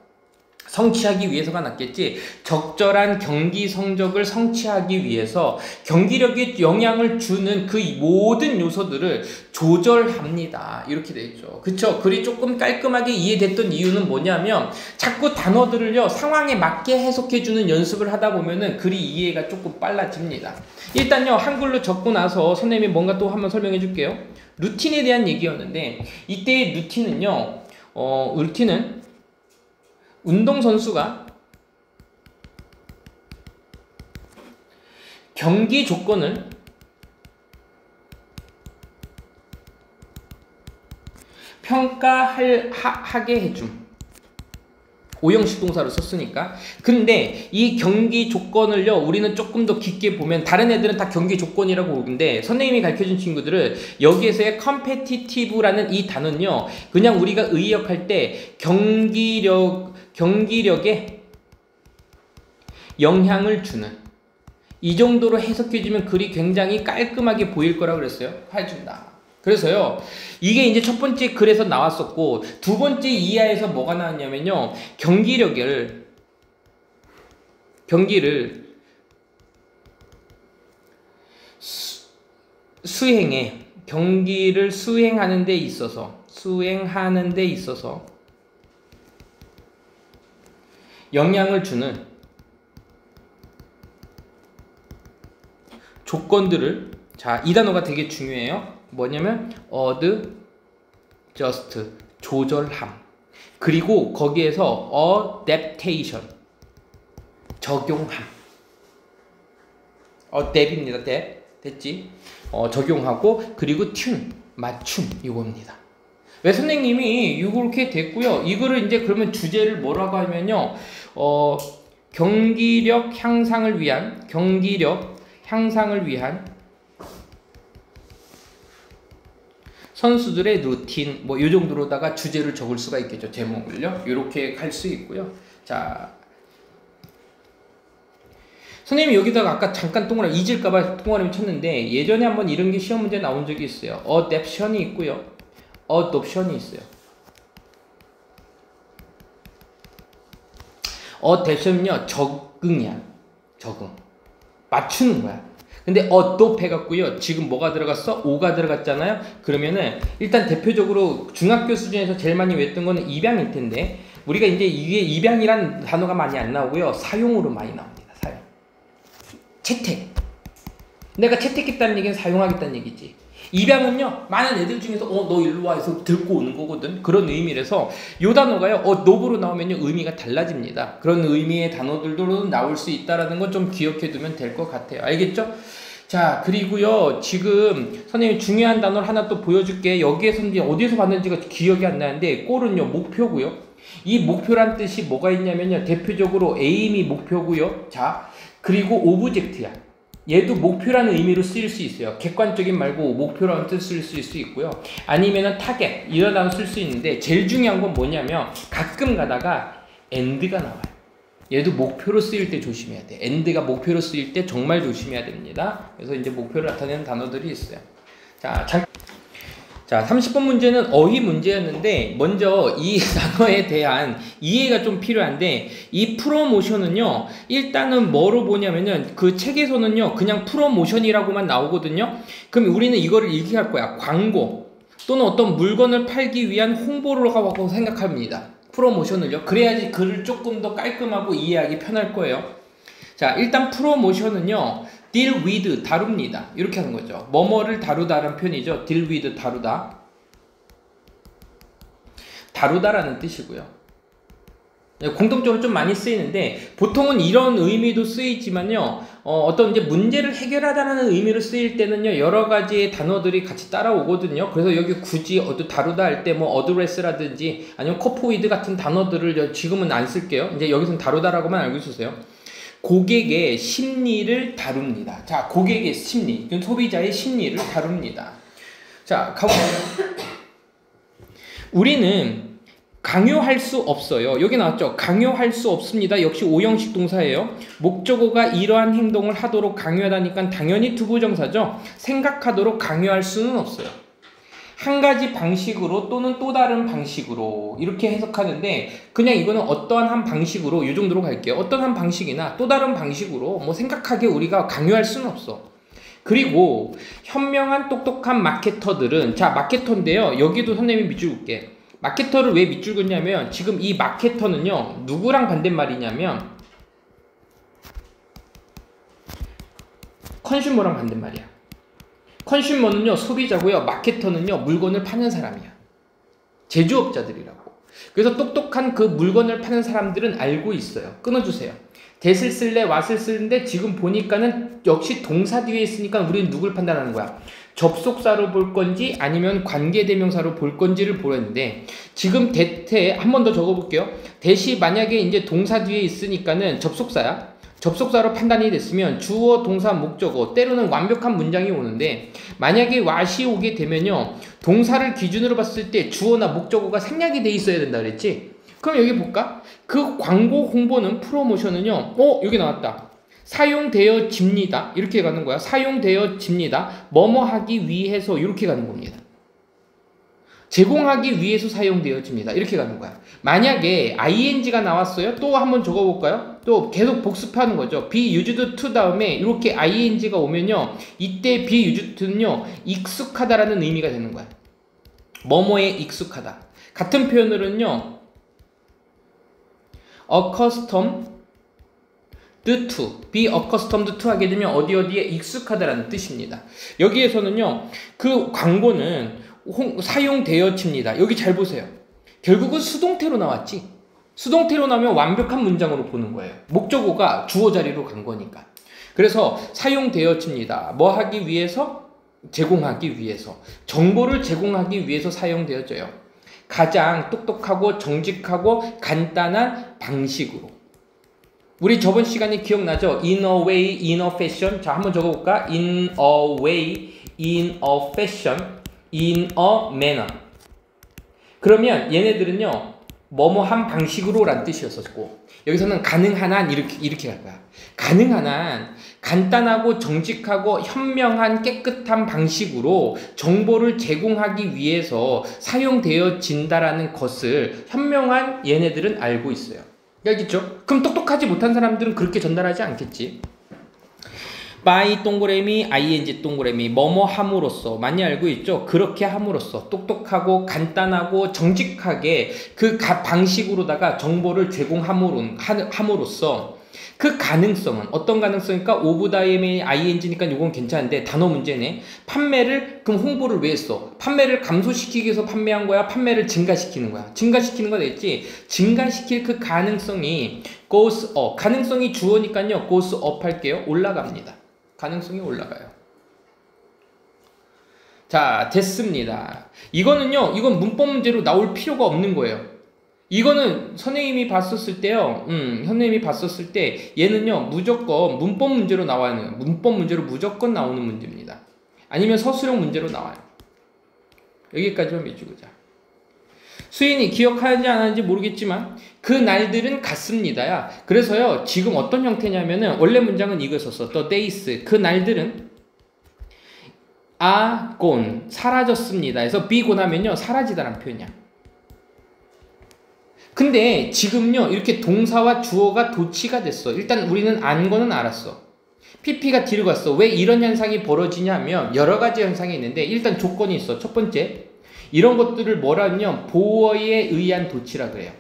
성취하기 위해서가 낫겠지. 적절한 경기 성적을 성취하기 위해서 경기력에 영향을 주는 그 모든 요소들을 조절합니다. 이렇게 돼 있죠. 그쵸? 글이 조금 깔끔하게 이해됐던 이유는 뭐냐면, 자꾸 단어들을요 상황에 맞게 해석해주는 연습을 하다 보면은 글이 이해가 조금 빨라집니다. 일단요 한글로 적고 나서 선생님이 뭔가 또 한번 설명해 줄게요. 루틴에 대한 얘기였는데, 이때의 루틴은요 루틴은 운동선수가 경기 조건을 평가하게 해줌. 오형식 동사를 썼으니까. 근데 이 경기 조건을요 우리는 조금 더 깊게 보면, 다른 애들은 다 경기 조건이라고 보는데 선생님이 가르쳐준 친구들은 여기에서의 competitive라는 이 단어는요 그냥 우리가 의역할 때 경기력에 영향을 주는, 이 정도로 해석해주면 글이 굉장히 깔끔하게 보일 거라고 그랬어요. 해준다. 그래서요 이게 이제 첫 번째 글에서 나왔었고, 두 번째 이하에서 뭐가 나왔냐면요, 경기를 경기를 수행하는 데 있어서 영향을 주는 조건들을, 자, 이 단어가 되게 중요해요. 뭐냐면 adjust, 조절함, 그리고 거기에서 adaptation, 적용함. adapt입니다. 됐지? 적용하고, 그리고 tune, 맞춤, 이겁니다. 왜 선생님이 이렇게 됐고요. 이거를 이제 그러면 주제를 뭐라고 하면요, 경기력 향상을 위한 선수들의 루틴, 뭐 이 정도로다가 주제를 적을 수가 있겠죠. 제목을요. 이렇게 갈 수 있고요. 자, 선생님이 여기다가 아까 잠깐 동그라미 잊을까봐 동그라미 쳤는데, 예전에 한번 이런 게 시험 문제 나온 적이 있어요. adaption이 있고요, adoption이 있어요. adaption은요 적응이야. 적응, 맞추는 거야. 근데 adopt 해갖고요 지금 뭐가 들어갔어? 오가 들어갔잖아요. 그러면은 일단 대표적으로 중학교 수준에서 제일 많이 외웠던 거는 입양일 텐데, 우리가 이제 이게 입양이란 단어가 많이 안 나오고요 사용으로 많이 나옵니다. 사용, 채택. 내가 채택했다는 얘기는 사용하겠다는 얘기지. 입양은요 많은 애들 중에서 너 일로 와 해서 들고 오는 거거든. 그런 의미라서 요 단어가요 노브로 나오면요 의미가 달라집니다. 그런 의미의 단어들도 나올 수 있다라는 건 좀 기억해 두면 될 것 같아요. 알겠죠? 자, 그리고요 지금 선생님이 중요한 단어를 하나 또 보여줄게. 여기에서 어디서 봤는지가 기억이 안 나는데, 꼴은요 목표고요. 이 목표란 뜻이 뭐가 있냐면요, 대표적으로 aim이 목표고요. 자, 그리고 오브젝트야. 얘도 목표라는 의미로 쓰일 수 있어요. 객관적인 말고 목표라는 뜻을 쓸 수 있고요. 아니면은 타겟, 이런 단어 쓸 수 있는데, 제일 중요한 건 뭐냐면 가끔 가다가 end가 나와요. 얘도 목표로 쓰일 때 조심해야 돼. end가 목표로 쓰일 때 정말 조심해야 됩니다. 그래서 이제 목표를 나타내는 단어들이 있어요. 자, 30번 문제는 어휘 문제였는데, 먼저 이 단어에 대한 이해가 좀 필요한데, 이 프로모션은요 일단은 뭐로 보냐면은, 그 책에서는요 그냥 프로모션이라고만 나오거든요. 그럼 우리는 이거를 이렇게 할 거야. 광고 또는 어떤 물건을 팔기 위한 홍보라고 생각합니다. 프로모션을요. 그래야지 글을 조금 더 깔끔하고 이해하기 편할 거예요. 자, 일단 프로모션은요 deal with, 다룹니다. 이렇게 하는 거죠. 뭐뭐를 다루다라는 표현이죠. deal with, 다루다. 다루다라는 뜻이고요. 공통적으로 좀 많이 쓰이는데, 보통은 이런 의미도 쓰이지만요, 어떤 이제 문제를 해결하다라는 의미로 쓰일 때는요, 여러 가지의 단어들이 같이 따라오거든요. 그래서 여기 굳이 다루다 할 때 뭐 어드레스라든지 아니면 코포이드 같은 단어들을 지금은 안 쓸게요. 이제 여기서는 다루다라고만 알고 있으세요. 고객의 심리를 다룹니다. 자, 고객의 심리, 소비자의 심리를 다룹니다. 자, 가볼까요? 우리는 강요할 수 없어요. 여기 나왔죠? 강요할 수 없습니다. 역시 5형식 동사예요. 목적어가 이러한 행동을 하도록 강요하다니까 당연히 투부정사죠. 생각하도록 강요할 수는 없어요. 한 가지 방식으로 또는 또 다른 방식으로 이렇게 해석하는데 그냥 이거는 어떠한 한 방식으로 이 정도로 갈게요. 어떤 한 방식이나 또 다른 방식으로 뭐 생각하게 우리가 강요할 수는 없어. 그리고 현명한 똑똑한 마케터들은 자 마케터인데요. 여기도 선생님이 밑줄 긋게. 마케터를 왜 밑줄 긋냐면 지금 이 마케터는요. 누구랑 반대말이냐면 컨슈머랑 반대말이야. 컨슈머는요 소비자고요. 마케터는요 물건을 파는 사람이야. 제조업자들이라고. 그래서 똑똑한 그 물건을 파는 사람들은 알고 있어요. 끊어주세요. that을 쓸래 what을 쓰는데 지금 보니까는 역시 동사 뒤에 있으니까 우리는 누굴 판단하는 거야. 접속사로 볼 건지 아니면 관계대명사로 볼 건지를 보려는데 지금 that에 한 번 더 적어볼게요. that이 만약에 이제 동사 뒤에 있으니까는 접속사야. 접속사로 판단이 됐으면 주어, 동사, 목적어 때로는 완벽한 문장이 오는데 만약에 what이 오게 되면요 동사를 기준으로 봤을 때 주어나 목적어가 생략이 돼 있어야 된다 그랬지. 그럼 여기 볼까? 그 광고 홍보는 프로모션은요 여기 나왔다. 사용되어집니다. 이렇게 가는 거야. 사용되어집니다. 뭐뭐 하기 위해서 이렇게 가는 겁니다. 제공하기 위해서 사용되어집니다. 이렇게 가는 거야. 만약에 ing가 나왔어요. 또 한번 적어볼까요? 또 계속 복습하는 거죠. be used to 다음에 이렇게 ing가 오면요. 이때 be used to는요. 익숙하다라는 의미가 되는 거야. 뭐뭐에 익숙하다. 같은 표현으로는요. accustomed to, be accustomed to 하게 되면 어디에 익숙하다라는 뜻입니다. 여기에서는요. 그 광고는 사용되어집니다. 여기 잘 보세요. 결국은 수동태로 나왔지. 수동태로 나오면 완벽한 문장으로 보는 거예요. 목적어가 주어 자리로 간 거니까. 그래서 사용되어집니다. 뭐 하기 위해서? 제공하기 위해서. 정보를 제공하기 위해서 사용되어져요. 가장 똑똑하고 정직하고 간단한 방식으로. 우리 저번 시간에 기억나죠? In a way, in a fashion. 자, 한번 적어볼까? In a way, in a fashion, in a manner. 그러면 얘네들은요, 뭐뭐한 방식으로 란 뜻이었었고, 여기서는 가능한 한 이렇게 갈 거야. 가능한 한 간단하고 정직하고 현명한 깨끗한 방식으로 정보를 제공하기 위해서 사용되어진다라는 것을 현명한 얘네들은 알고 있어요. 알겠죠? 그럼 똑똑하지 못한 사람들은 그렇게 전달하지 않겠지. by 동그라미 ing 동그라미 뭐뭐 함으로써 많이 알고 있죠? 그렇게 함으로써 똑똑하고 간단하고 정직하게 그 방식으로다가 정보를 제공함으로써 그 가능성은 어떤 가능성일까? 오브 다음에 ing니까 이건 괜찮은데 단어 문제네. 판매를 그럼 홍보를 왜 했어? 판매를 감소시키기 위해서 판매한 거야? 판매를 증가시키는 거야? 증가시키는 거 됐지? 증가시킬 그 가능성이 goes up. 가능성이 주어니까요. goes up 할게요. 올라갑니다. 가능성이 올라가요. 자, 됐습니다. 이거는요. 이건 문법 문제로 나올 필요가 없는 거예요. 이거는 선생님이 봤었을 때요. 선생님이 봤었을 때 얘는요. 무조건 문법 문제로 나와요. 문법 문제로 무조건 나오는 문제입니다. 아니면 서술형 문제로 나와요. 여기까지만 해주자. 수인이 기억하는지 안 하는지 모르겠지만 그 날들은 같습니다야. 그래서요. 지금 어떤 형태냐면은 원래 문장은 이거였었어. The days. 그 날들은 are gone. 사라졌습니다. 그래서 be gone 하면요. 사라지다라는 표현이야. 근데 지금요 이렇게 동사와 주어가 도치가 됐어. 일단 우리는 안 거는 알았어. PP가 뒤로 갔어. 왜 이런 현상이 벌어지냐면 여러 가지 현상이 있는데 일단 조건이 있어. 첫 번째 이런 것들을 뭐라 하면 보어에 의한 도치라 그래요.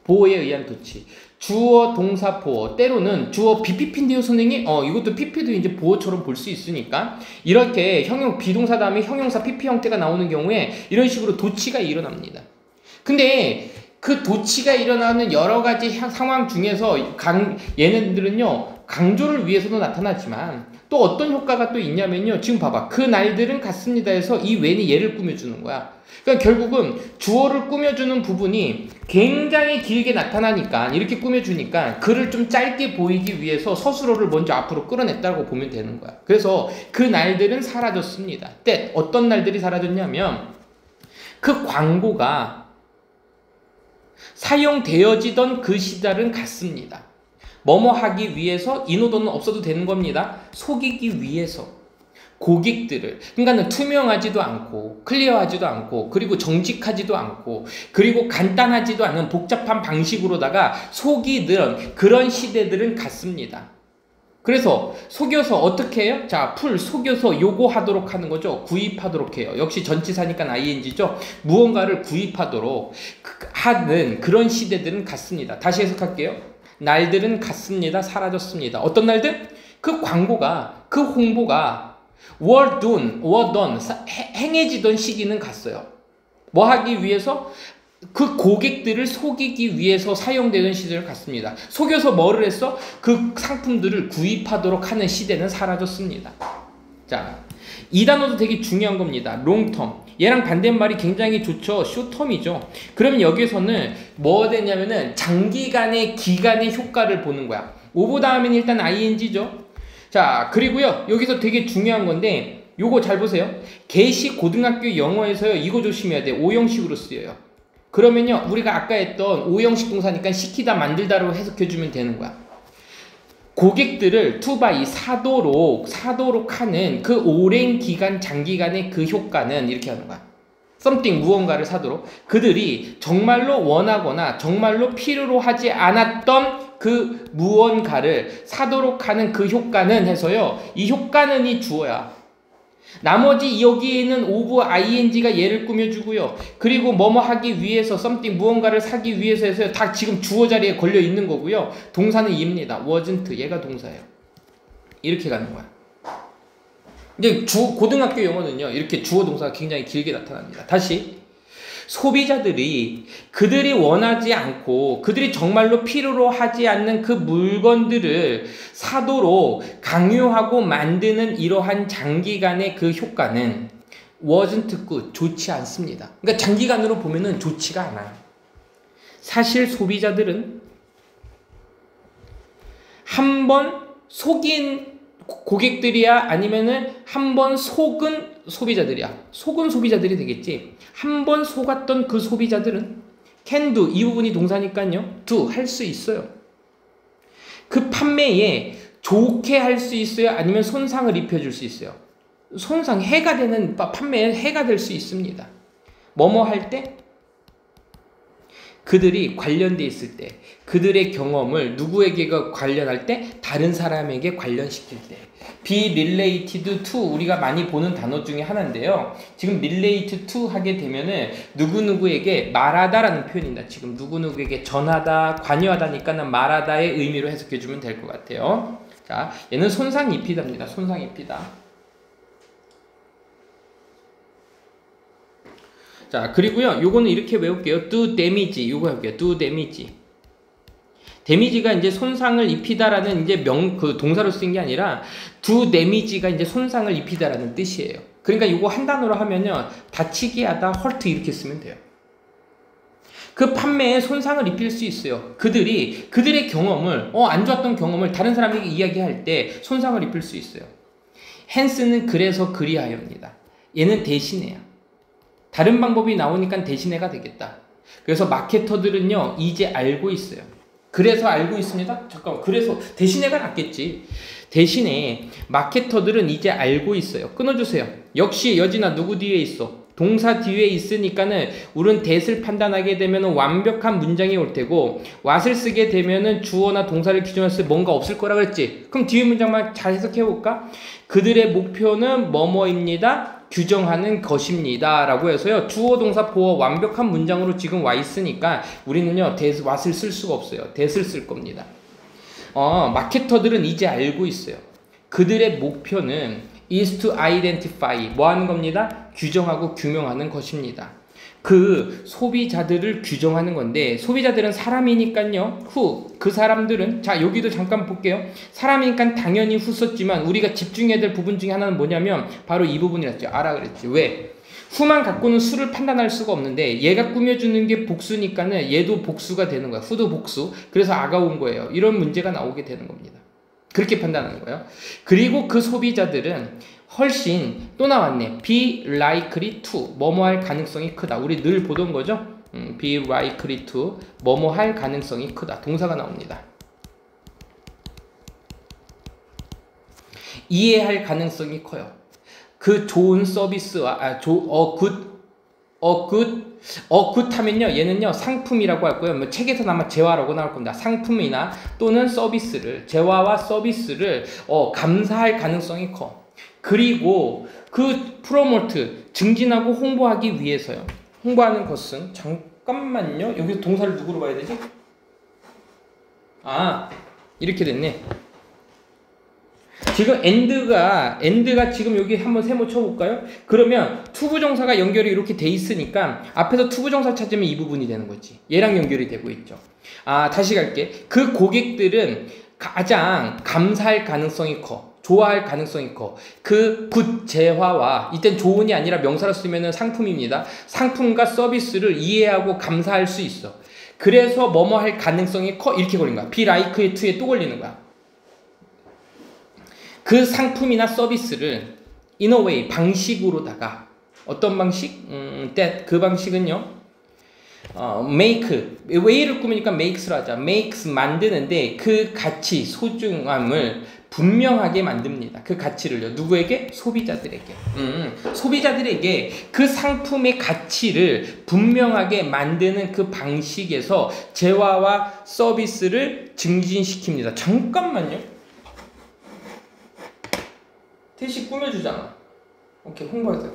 보어에 의한 도치. 주어 동사 보어 때로는 주어 BPP인데요 선생님? 이것도 PP도 이제 보어처럼 볼 수 있으니까 이렇게 형용 비동사 다음에 형용사 PP 형태가 나오는 경우에 이런 식으로 도치가 일어납니다. 근데 그 도치가 일어나는 여러 가지 상황 중에서 얘네들은요 강조를 위해서도 나타나지만 또 어떤 효과가 또 있냐면요. 지금 봐봐. 그 날들은 같습니다 해서 이 when이 얘를 꾸며주는 거야. 그러니까 결국은 주어를 꾸며주는 부분이 굉장히 길게 나타나니까 이렇게 꾸며주니까 글을 좀 짧게 보이기 위해서 서술어를 먼저 앞으로 끌어냈다고 보면 되는 거야. 그래서 그 날들은 사라졌습니다. 때 어떤 날들이 사라졌냐면 그 광고가 사용되어지던 그 시절은 같습니다. 뭐뭐 하기 위해서 인호도는 없어도 되는 겁니다. 속이기 위해서 고객들을, 그러니까 투명하지도 않고 클리어하지도 않고 그리고 정직하지도 않고 그리고 간단하지도 않은 복잡한 방식으로다가 속이던 그런 시대들은 같습니다. 그래서 속여서 어떻게 해요? 자, 속여서 요거 하도록 하는 거죠. 구입하도록 해요. 역시 전치사니까 ing죠. 무언가를 구입하도록 하는 그런 시대들은 같습니다. 다시 해석할게요. 날들은 같습니다. 사라졌습니다. 어떤 날들? 그 광고가, 그 홍보가 were done, 행해지던 시기는 갔어요. 뭐 하기 위해서? 그 고객들을 속이기 위해서 사용되던 시대를 갔습니다. 속여서 뭐를 했어? 그 상품들을 구입하도록 하는 시대는 사라졌습니다. 자, 이 단어도 되게 중요한 겁니다. 롱텀. 얘랑 반대말이 굉장히 좋죠. 쇼텀이죠. 그러면 여기서는 뭐 되냐면은 장기간의 기간의 효과를 보는 거야. 오브 다음에는 일단 ing죠. 자, 그리고요. 여기서 되게 중요한 건데 요거 잘 보세요. 개시 고등학교 영어에서요. 이거 조심해야 돼. 오형식으로 쓰여요. 그러면요. 우리가 아까 했던 오형식 동사니까 시키다 만들다로 해석해주면 되는 거야. 고객들을 투바이 사도록 하는 그 오랜 기간 장기간의 그 효과는 이렇게 하는 거야. something 무언가를 사도록 그들이 정말로 원하거나 정말로 필요로 하지 않았던 그 무언가를 사도록 하는 그 효과는 해서요. 이 효과는 이 주어야. 나머지 여기에는 오브 ing가 얘를 꾸며주고요. 그리고 뭐뭐 하기 위해서 something 무언가를 사기 위해서 해서요. 다 지금 주어 자리에 걸려 있는 거고요. 동사는 이입니다. wasn't 얘가 동사예요. 이렇게 가는 거야. 이제 고등학교 영어는요. 이렇게 주어 동사가 굉장히 길게 나타납니다. 다시 소비자들이 그들이 원하지 않고 그들이 정말로 필요로 하지 않는 그 물건들을 사도록 강요하고 만드는 이러한 장기간의 그 효과는 wasn't good, 좋지 않습니다. 그러니까 장기간으로 보면은 좋지가 않아요. 사실 소비자들은 한 번 속인 고객들이야 아니면은 한 번 속은 소비자들이야. 속은 소비자들이 되겠지. 한 번 속았던 그 소비자들은 can do, 이 부분이 동사니까요. do, 할 수 있어요. 그 판매에 좋게 할 수 있어요? 아니면 손상을 입혀줄 수 있어요? 손상, 해가 되는, 판매에 해가 될 수 있습니다. 뭐뭐 할 때? 그들이 관련돼 있을 때, 그들의 경험을 누구에게 관련할 때? 다른 사람에게 관련시킬 때. be related to 우리가 많이 보는 단어 중에 하나인데요. 지금 relate to 하게 되면은 누구누구에게 말하다라는 표현입니다. 지금 누구누구에게 전하다, 관여하다니까는 말하다의 의미로 해석해주면 될 것 같아요. 자, 얘는 손상 입히다입니다. 손상 입히다. 자, 그리고요, 요거는 이렇게 외울게요. do damage. 요거 해볼게요. do damage. 데미지가 이제 손상을 입히다라는 이제 그 동사로 쓰인 게 아니라 do damage가 이제 손상을 입히다라는 뜻이에요. 그러니까 이거 한 단어로 하면요. 다치게 하다, hurt 이렇게 쓰면 돼요. 그 판매에 손상을 입힐 수 있어요. 그들의 경험을, 안 좋았던 경험을 다른 사람에게 이야기할 때 손상을 입힐 수 있어요. hence는 그래서 그리하여입니다. 얘는 대신해야. 다른 방법이 나오니까 대신해가 되겠다. 그래서 마케터들은요, 이제 알고 있어요. 그래서 알고 있습니다? 잠깐만, 그래서 대신해가 낫겠지. 대신에 마케터들은 이제 알고 있어요. 끊어주세요. 역시 여진아 누구 뒤에 있어? 동사 뒤에 있으니까는 우리는 that을 판단하게 되면 완벽한 문장이 올 테고 what을 쓰게 되면은 주어나 동사를 기준으로 쓸 뭔가 없을 거라 그랬지. 그럼 뒤에 문장만 잘 해석해 볼까? 그들의 목표는 뭐뭐입니다. 규정하는 것입니다. 라고 해서요. 주어 동사 보어 완벽한 문장으로 지금 와 있으니까 우리는요. what을 쓸 수가 없어요. that을 쓸 겁니다. 마케터들은 이제 알고 있어요. 그들의 목표는 is to identify 뭐 하는 겁니다? 규정하고 규명하는 것입니다. 그 소비자들을 규정하는 건데, 소비자들은 사람이니까요. 그 사람들은, 자 여기도 잠깐 볼게요. 사람이니까 당연히 후 썼지만 우리가 집중해야 될 부분 중에 하나는 뭐냐면 바로 이 부분이었죠. 알아 그랬지. 왜? 후만 갖고는 수를 판단할 수가 없는데 얘가 꾸며주는 게 복수니까는 얘도 복수가 되는 거야. 후도 복수. 그래서 아가 온 거예요. 이런 문제가 나오게 되는 겁니다. 그렇게 판단하는 거예요. 그리고 그 소비자들은 훨씬, 또 나왔네. be likely to, 뭐뭐 할 가능성이 크다. 우리 늘 보던 거죠. be likely to, 뭐뭐 할 가능성이 크다. 동사가 나옵니다. 이해할 가능성이 커요. 그 좋은 서비스와 굿 하면요, 얘는요 상품이라고 할 거예요. 뭐 책에서는 아마 재화라고 나올 겁니다. 상품이나 또는 서비스를, 재화와 서비스를 감사할 가능성이 커. 그리고 그 프로모트, 증진하고 홍보하기 위해서요. 홍보하는 것은, 잠깐만요, 여기서 동사를 누구로 봐야 되지? 이렇게 됐네. 지금 end가 지금 여기 한번 세모 쳐볼까요? 그러면 투부정사가 연결이 이렇게 돼 있으니까 앞에서 투부정사 찾으면 이 부분이 되는 거지. 얘랑 연결이 되고 있죠. 다시 갈게. 그 고객들은 가장 감사할 가능성이 커. 좋아할 가능성이 커. 그 굿, 재화와, 이땐 좋은이 아니라 명사로 쓰면은 상품입니다. 상품과 서비스를 이해하고 감사할 수 있어. 그래서 뭐뭐 할 가능성이 커. 이렇게 걸린 거야. be like의 to에 또 걸리는 거야. 그 상품이나 서비스를 in a way, 방식으로다가, 어떤 방식? that, 그 방식은요, make, way를 꾸미니까 makes로 하자. makes, 만드는데 그 가치, 소중함을 분명하게 만듭니다. 그 가치를요. 누구에게? 소비자들에게. 소비자들에게 그 상품의 가치를 분명하게 만드는 그 방식에서 재화와 서비스를 증진시킵니다. 잠깐만요. 대시 꾸며주잖아. 오케이, 홍보해서.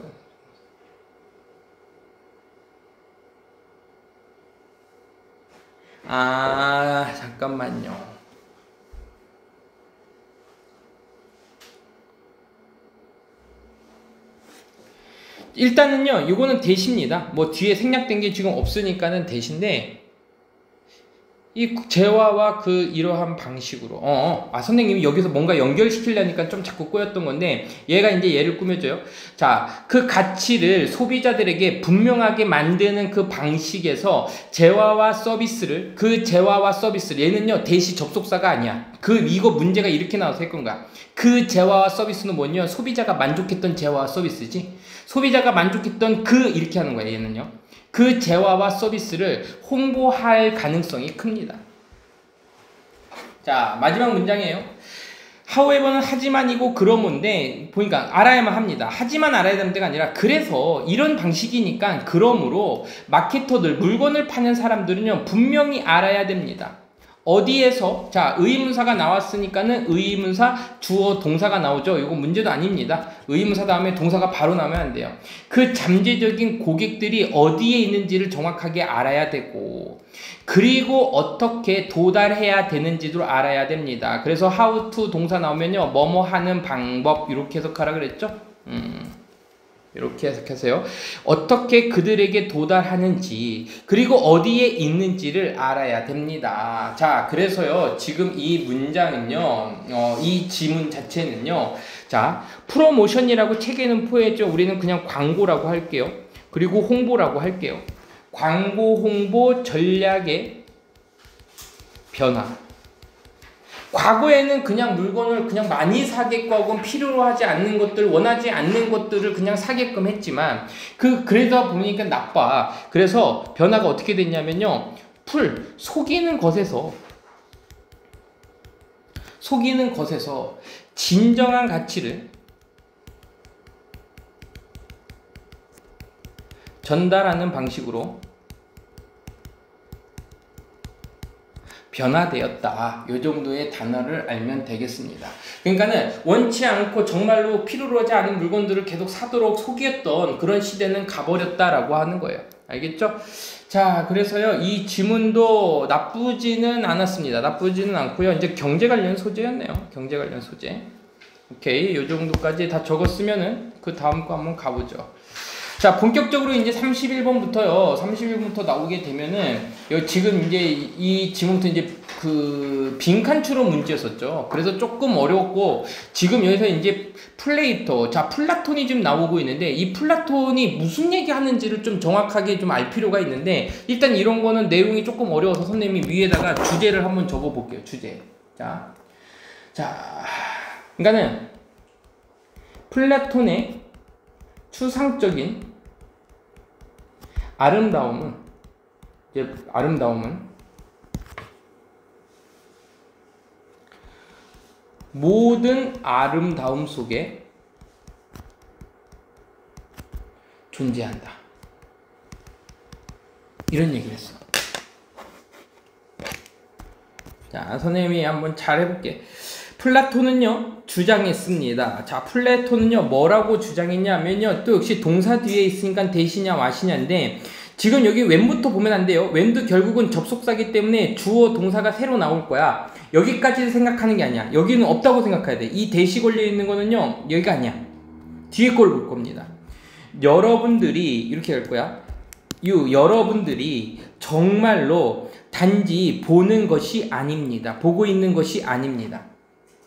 잠깐만요. 일단은요, 이거는 대시입니다. 뭐 뒤에 생략된 게 지금 없으니까는 대시인데, 이 재화와 그 이러한 방식으로 선생님이 여기서 뭔가 연결시키려니까 좀 자꾸 꼬였던 건데, 얘가 이제 얘를 꾸며줘요. 자, 그 가치를 소비자들에게 분명하게 만드는 그 방식에서 재화와 서비스를, 얘는요 대시 접속사가 아니야. 이거 문제가 이렇게 나와서 했건 거야. 그 재화와 서비스는 뭐냐? 소비자가 만족했던 재화와 서비스지. 소비자가 만족했던 이렇게 하는 거야. 얘는요 그 재화와 서비스를 홍보할 가능성이 큽니다. 자, 마지막 문장이에요. however는 하지만이고 그러므인데, 보니까 알아야만 합니다. 하지만 알아야 되는 데가 아니라, 그래서 이런 방식이니까, 그러므로 마케터들, 물건을 파는 사람들은요 분명히 알아야 됩니다. 어디에서? 자, 의문사가 나왔으니까는 의문사, 주어, 동사가 나오죠. 이거 문제도 아닙니다. 의문사 다음에 동사가 바로 나오면 안 돼요. 그 잠재적인 고객들이 어디에 있는지를 정확하게 알아야 되고, 그리고 어떻게 도달해야 되는지도 알아야 됩니다. 그래서 how to 동사 나오면요 뭐뭐 하는 방법, 이렇게 해석하라 그랬죠. 이렇게 해석하세요. 어떻게 그들에게 도달하는지, 그리고 어디에 있는지를 알아야 됩니다. 자, 그래서요 지금 이 문장은요, 이 지문 자체는요, 자, 프로모션이라고 책에는 포했죠. 우리는 그냥 광고라고 할게요. 그리고 홍보라고 할게요. 광고 홍보 전략의 변화. 과거에는 그냥 물건을 그냥 많이 사게끔 하고 필요로 하지 않는 것들, 원하지 않는 것들을 그냥 사게끔 했지만, 그러다 보니까 나빠. 그래서 변화가 어떻게 됐냐면요, 속이는 것에서 진정한 가치를 전달하는 방식으로 변화되었다. 이 정도의 단어를 알면 되겠습니다. 그러니까는 원치 않고 정말로 필요로 하지 않은 물건들을 계속 사도록 속였던 그런 시대는 가버렸다라고 하는 거예요. 알겠죠? 자, 그래서요, 이 지문도 나쁘지는 않았습니다. 나쁘지는 않고요. 이제 경제 관련 소재였네요. 경제 관련 소재. 오케이, 이 정도까지 다 적었으면은 그 다음 거 한번 가보죠. 자, 본격적으로 이제 31번부터요. 31번부터 나오게 되면은, 지금 이제 이 지금부터 이제 그 빈칸 추론 문제였었죠. 그래서 조금 어려웠고, 지금 여기서 이제 플레이토, 자, 플라톤이 좀 나오고 있는데, 이 플라톤이 무슨 얘기 하는지를 좀 정확하게 좀 알 필요가 있는데, 일단 이런 거는 내용이 조금 어려워서 선생님이 위에다가 주제를 한번 적어 볼게요. 주제. 자, 그러니까는, 플라톤의 추상적인 아름다움은 모든 아름다움 속에 존재한다. 이런 얘기를 했어. 자, 선생님이 한번 잘 해볼게. 플라톤은요 주장했습니다. 자, 플라톤은요 뭐라고 주장했냐면요, 또 역시 동사 뒤에 있으니까 대시냐 와시냐인데, 지금 여기 when부터 보면 안 돼요. when도 결국은 접속사기 때문에 주어 동사가 새로 나올 거야. 여기까지 생각하는 게 아니야. 여기는 없다고 생각해야 돼. 이 대시 걸려 있는 거는요 여기가 아니야. 뒤에 걸 볼 겁니다. 여러분들이 이렇게 할 거야. 여러분들이 정말로 단지 보는 것이 아닙니다. 보고 있는 것이 아닙니다.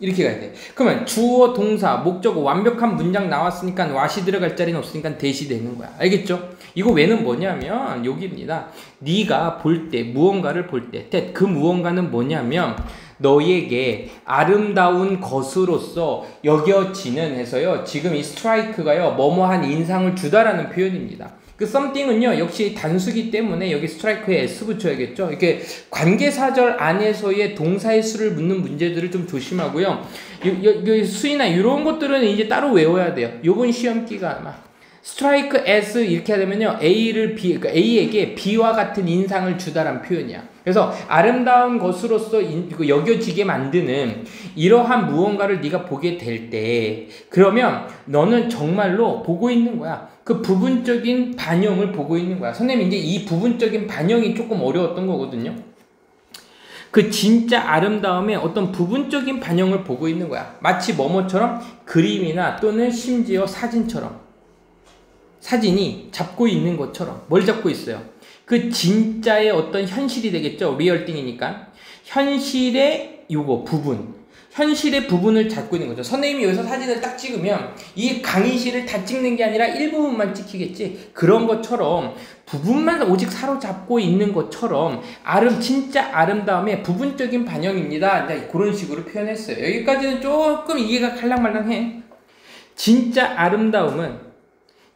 이렇게 가야 돼. 그러면 주어, 동사, 목적어 완벽한 문장 나왔으니까 what이 들어갈 자리는 없으니까 대시 되는 거야. 알겠죠? 이거 왜는 뭐냐면 여기입니다. 네가 볼 때, 무언가를 볼 때, 그 무언가는 뭐냐면 너에게 아름다운 것으로서 여겨지는 해서요. 지금 이 스트라이크가요 뭐뭐한 인상을 주다라는 표현입니다. 그 something은요 역시 단수기 때문에 여기 스트라이크에 s 붙여야겠죠. 이렇게 관계사절 안에서의 동사의 수를 묻는 문제들을 좀 조심하고요. 수이나 이런 것들은 이제 따로 외워야 돼요. 요번 시험기가 아마 스트라이크 s 이렇게 하려면요 그러니까 A에게 B와 같은 인상을 주다란 표현이야. 그래서 아름다운 것으로서 여겨지게 만드는 이러한 무언가를 네가 보게 될 때, 그러면 너는 정말로 보고 있는 거야. 그 부분적인 반영을 보고 있는 거야. 선생님 이제 이 부분적인 반영이 조금 어려웠던 거거든요. 그 진짜 아름다움의 어떤 부분적인 반영을 보고 있는 거야. 마치 뭐뭐처럼 그림이나 또는 심지어 사진처럼, 사진이 잡고 있는 것처럼. 뭘 잡고 있어요? 그 진짜의 어떤 현실이 되겠죠. 리얼띵이니까. 현실의 요거 부분, 현실의 부분을 잡고 있는 거죠. 선생님이 여기서 사진을 딱 찍으면 이 강의실을 다 찍는 게 아니라 일부분만 찍히겠지. 그런 것처럼 부분만 오직 사로잡고 있는 것처럼 진짜 아름다움의 부분적인 반영입니다. 그런 식으로 표현했어요. 여기까지는 조금 이해가 갈랑말랑해. 진짜 아름다움은,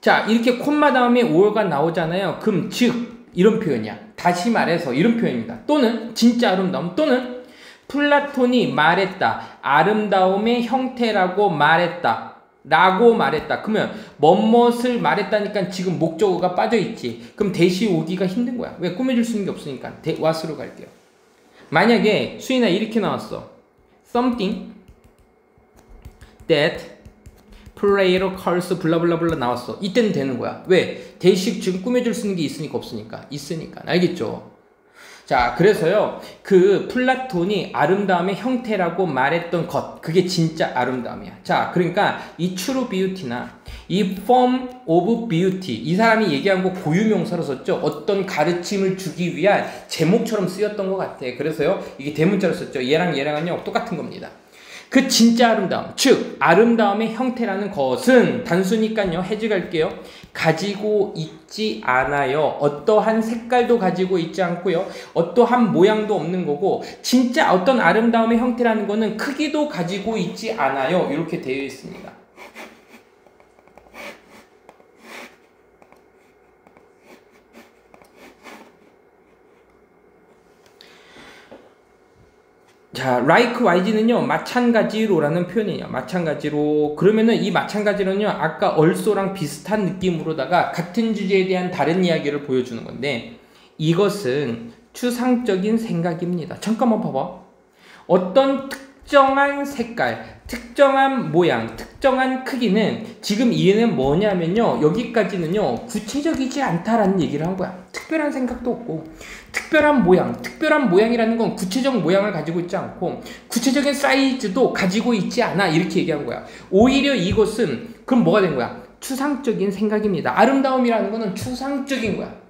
자, 이렇게 콤마 다음에 or가 나오잖아요. 그럼 즉 이런 표현이야. 다시 말해서 이런 표현입니다. 또는 진짜 아름다움, 또는 플라톤이 말했다. 아름다움의 형태라고 말했다. 라고 말했다. 그러면 뭐뭇을 말했다니까 지금 목적어가 빠져있지. 그럼 대시 오기가 힘든 거야. 왜? 꾸며줄 수 있는 게 없으니까. what으로 갈게요. 만약에 수인아 이렇게 나왔어. something that player calls 블라블라블라 나왔어. 이때는 되는 거야. 왜? 대시 지금 꾸며줄 수 있는 게 있으니까 없으니까. 있으니까. 알겠죠? 자, 그래서요, 그 플라톤이 아름다움의 형태라고 말했던 것, 그게 진짜 아름다움이야. 자, 그러니까 이 true beauty나 이 form of beauty, 이 사람이 얘기한 거 고유명사로 썼죠. 어떤 가르침을 주기 위한 제목처럼 쓰였던 것 같아. 그래서요, 이게 대문자로 썼죠. 얘랑은요 똑같은 겁니다. 그 진짜 아름다움, 즉 아름다움의 형태라는 것은 단수니까요, 해석할게요. 가지고 있지 않아요. 어떠한 색깔도 가지고 있지 않고요. 어떠한 모양도 없는 거고, 진짜 어떤 아름다움의 형태라는 거는 크기도 가지고 있지 않아요. 이렇게 되어 있습니다. 자, likewise,는요, 마찬가지로라는 표현이에요. 마찬가지로. 그러면은 이 마찬가지로는요, 아까 also랑 비슷한 느낌으로다가 같은 주제에 대한 다른 이야기를 보여주는 건데, 이것은 추상적인 생각입니다. 잠깐만 봐봐. 어떤 특정한 색깔, 특정한 모양, 특정한 크기는 지금 이해는 뭐냐면요, 여기까지는요, 구체적이지 않다라는 얘기를 한 거야. 특별한 생각도 없고, 특별한 모양이라는 건 구체적 모양을 가지고 있지 않고 구체적인 사이즈도 가지고 있지 않아. 이렇게 얘기한 거야. 오히려 이것은 그럼 뭐가 된 거야? 추상적인 생각입니다. 아름다움이라는 거는 추상적인 거야.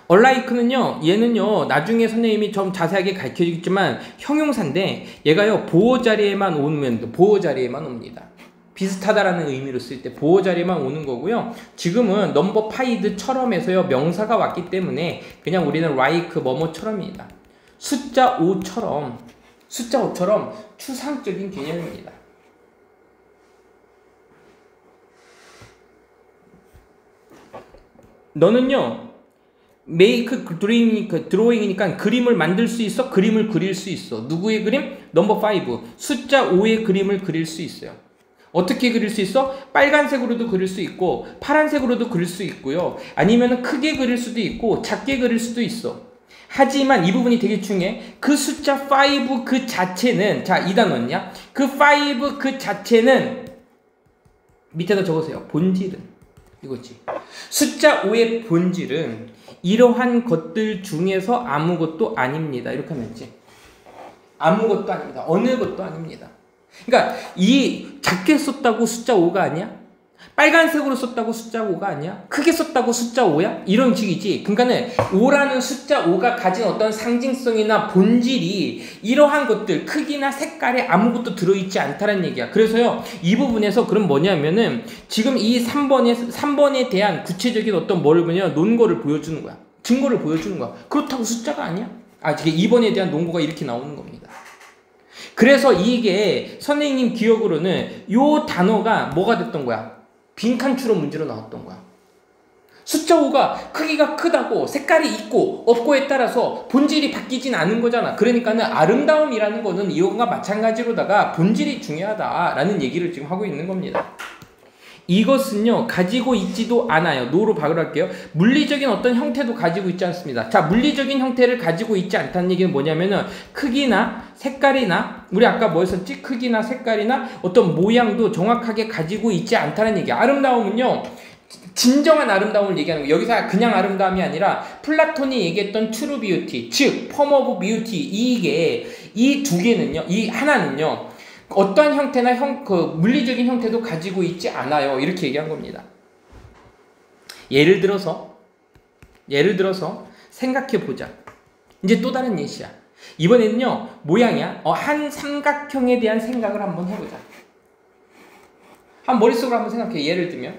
얼라이크는요, 얘는요, 나중에 선생님이 좀 자세하게 가르쳐 주겠지만, 형용사인데, 얘가요, 보호 자리에만 오면, 보호 자리에만 옵니다. 비슷하다라는 의미로 쓸 때 보호 자리에만 오는 거고요. 지금은 넘버 파이드처럼 해서요, 명사가 왔기 때문에, 그냥 우리는 like, 뭐뭐처럼입니다. 숫자 5처럼 추상적인 개념입니다. 너는요, make drawing이니까 그림을 만들 수 있어? 그림을 그릴 수 있어. 누구의 그림? 넘버 5. 숫자 5의 그림을 그릴 수 있어요. 어떻게 그릴 수 있어? 빨간색으로도 그릴 수 있고 파란색으로도 그릴 수 있고요. 아니면 크게 그릴 수도 있고 작게 그릴 수도 있어. 하지만 이 부분이 되게 중요해. 그 숫자 5 그 자체는, 자, 이 단어냐? 그 5 그 자체는 밑에다 적으세요. 본질은 이거지. 숫자 5의 본질은 이러한 것들 중에서 아무것도 아닙니다. 이렇게 하면 있지. 아무것도 아닙니다. 어느 것도 아닙니다. 그러니까 이 작게 썼다고 숫자 5가 아니야? 빨간색으로 썼다고 숫자 5가 아니야? 크게 썼다고 숫자 5야? 이런 식이지. 그러니까는 5라는 숫자 5가 가진 어떤 상징성이나 본질이 이러한 것들, 크기나 색깔에 아무것도 들어있지 않다는 얘기야. 그래서요, 이 부분에서 그럼 뭐냐면은 지금 이 3번에 대한 구체적인 어떤 뭐를 보냐, 논거를 보여주는 거야. 증거를 보여주는 거야. 그렇다고 숫자가 아니야? 이게 2번에 대한 논거가 이렇게 나오는 겁니다. 그래서 이게 선생님 기억으로는 요 단어가 뭐가 됐던 거야? 빈칸 추론 문제로 나왔던 거야. 숫자 5가 크기가 크다고 색깔이 있고 없고에 따라서 본질이 바뀌진 않은 거잖아. 그러니까는 아름다움이라는 거는 이것과 마찬가지로다가 본질이 중요하다라는 얘기를 지금 하고 있는 겁니다. 이것은요, 가지고 있지도 않아요. 노로 박을할게요. 물리적인 어떤 형태도 가지고 있지 않습니다. 자, 물리적인 형태를 가지고 있지 않다는 얘기는 뭐냐면은 크기나 색깔이나, 우리 아까 뭐 했었지? 크기나 색깔이나 어떤 모양도 정확하게 가지고 있지 않다는 얘기야. 아름다움은요, 진정한 아름다움을 얘기하는 거예요. 여기서 그냥 아름다움이 아니라 플라톤이 얘기했던 트루 뷰티, 즉 펌 오브 뷰티, 이게 이 두 개는요, 이 하나는요, 어떠한 형태나 물리적인 형태도 가지고 있지 않아요. 이렇게 얘기한 겁니다. 예를 들어서 생각해 보자. 이제 또 다른 예시야. 이번에는요, 모양이야. 한 삼각형에 대한 생각을 한번 해보자. 머릿속으로 한번 생각해. 예를 들면,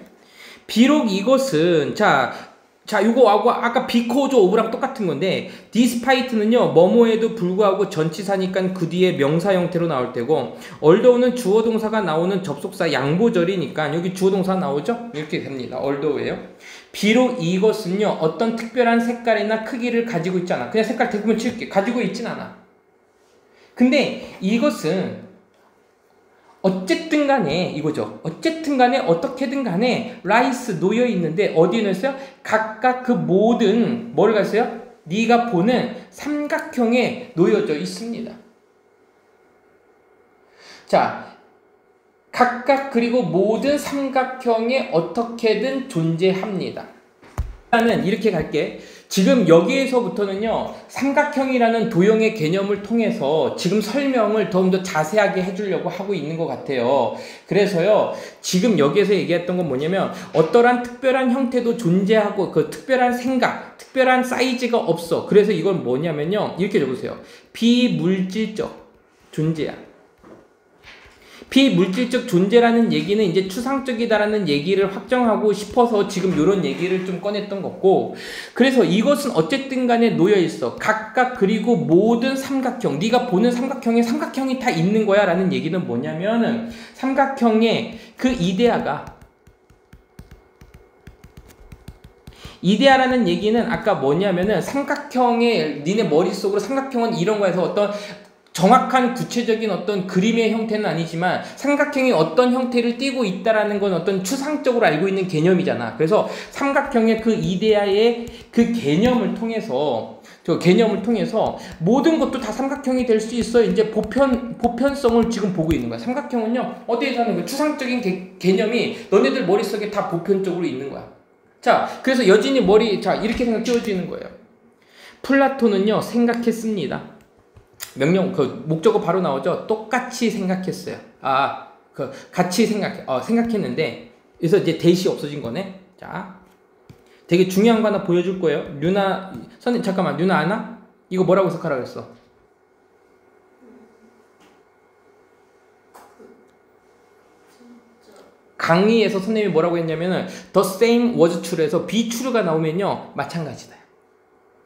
비록 이것은, 요거 아까 because of랑 똑같은 건데, despite는요, 뭐뭐에도 불구하고 전치사니까 그 뒤에 명사 형태로 나올 테고, although는 주어 동사가 나오는 접속사 양보절이니까 여기 주어 동사 나오죠? 이렇게 됩니다. although예요. 비록 이것은요, 어떤 특별한 색깔이나 크기를 가지고 있지 않아. 그냥 색깔 대부분 칠게. 가지고 있진 않아. 근데 이것은 어쨌든 간에 이거죠. 어쨌든 간에 어떻게든 간에 라이스 놓여 있는데 어디에 놓였어요? 각각 그 모든 뭐를 갔어요? 네가 보는 삼각형에 놓여져 있습니다. 자, 각각 그리고 모든 삼각형에 어떻게든 존재합니다. 나는 이렇게 갈게. 지금 여기에서부터는요, 삼각형이라는 도형의 개념을 통해서 지금 설명을 더 자세하게 해주려고 하고 있는 것 같아요. 그래서요, 지금 여기에서 얘기했던 건 뭐냐면, 어떠한 특별한 형태도 존재하고, 그 특별한 생각, 특별한 사이즈가 없어. 그래서 이건 뭐냐면요, 이렇게 적으세요. 비물질적 존재야. 비물질적 존재라는 얘기는 이제 추상적이다라는 얘기를 확정하고 싶어서 지금 이런 얘기를 좀 꺼냈던 거고, 그래서 이것은 어쨌든 간에 놓여있어. 각각 그리고 모든 삼각형, 네가 보는 삼각형에 삼각형이 다 있는 거야 라는 얘기는 뭐냐면은, 삼각형의 그 이데아라는 얘기는 아까 뭐냐면은 삼각형의 니네 머릿속으로 삼각형은 이런 거에서 어떤 정확한 구체적인 어떤 그림의 형태는 아니지만 삼각형이 어떤 형태를 띠고 있다라는 건 어떤 추상적으로 알고 있는 개념이잖아. 그래서 삼각형의 그 이데아의 그 개념을 통해서 모든 것도 다 삼각형이 될 수 있어. 이제 보편성을 지금 보고 있는 거야. 삼각형은요, 어디에서 하는 거야? 추상적인 개념이 너네들 머릿속에 다 보편적으로 있는 거야. 자, 그래서 여진이 이렇게 생각 띄워지는 거예요. 플라톤은요, 생각했습니다. 목적어 바로 나오죠? 똑같이 생각했어요. 같이 생각했는데, 그래서 이제 대시 없어진 거네. 자, 되게 중요한 거 하나 보여줄 거예요. 류나, 선생님, 잠깐만, 류나 아나? 이거 뭐라고 해석하라고 했어? 강의에서 선생님이 뭐라고 했냐면은 the same was true에서 be true가 나오면요 마찬가지다.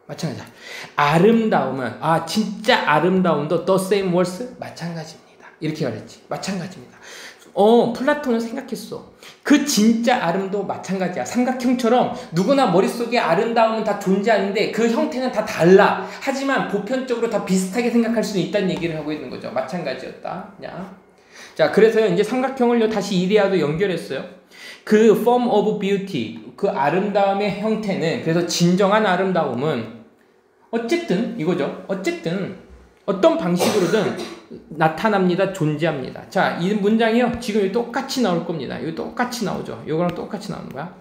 마찬가지다. 아름다움은 진짜 아름다움도 the same was 마찬가지입니다. 이렇게 말했지. 마찬가지입니다. 플라톤은 생각했어. 그 진짜 아름도 마찬가지야. 삼각형처럼 누구나 머릿속에 아름다움은 다 존재하는데 그 형태는 다 달라. 하지만 보편적으로 다 비슷하게 생각할 수 있다는 얘기를 하고 있는 거죠. 마찬가지였다. 자, 그래서 이제 삼각형을 다시 이데아도 연결했어요. 그 form of beauty, 그 아름다움의 형태는, 그래서 진정한 아름다움은 어쨌든 이거죠. 어쨌든 어떤 방식으로든 나타납니다. 존재합니다. 자, 이 문장이요. 지금 똑같이 나올 겁니다. 이거 똑같이 나오죠. 이거랑 똑같이 나오는 거야.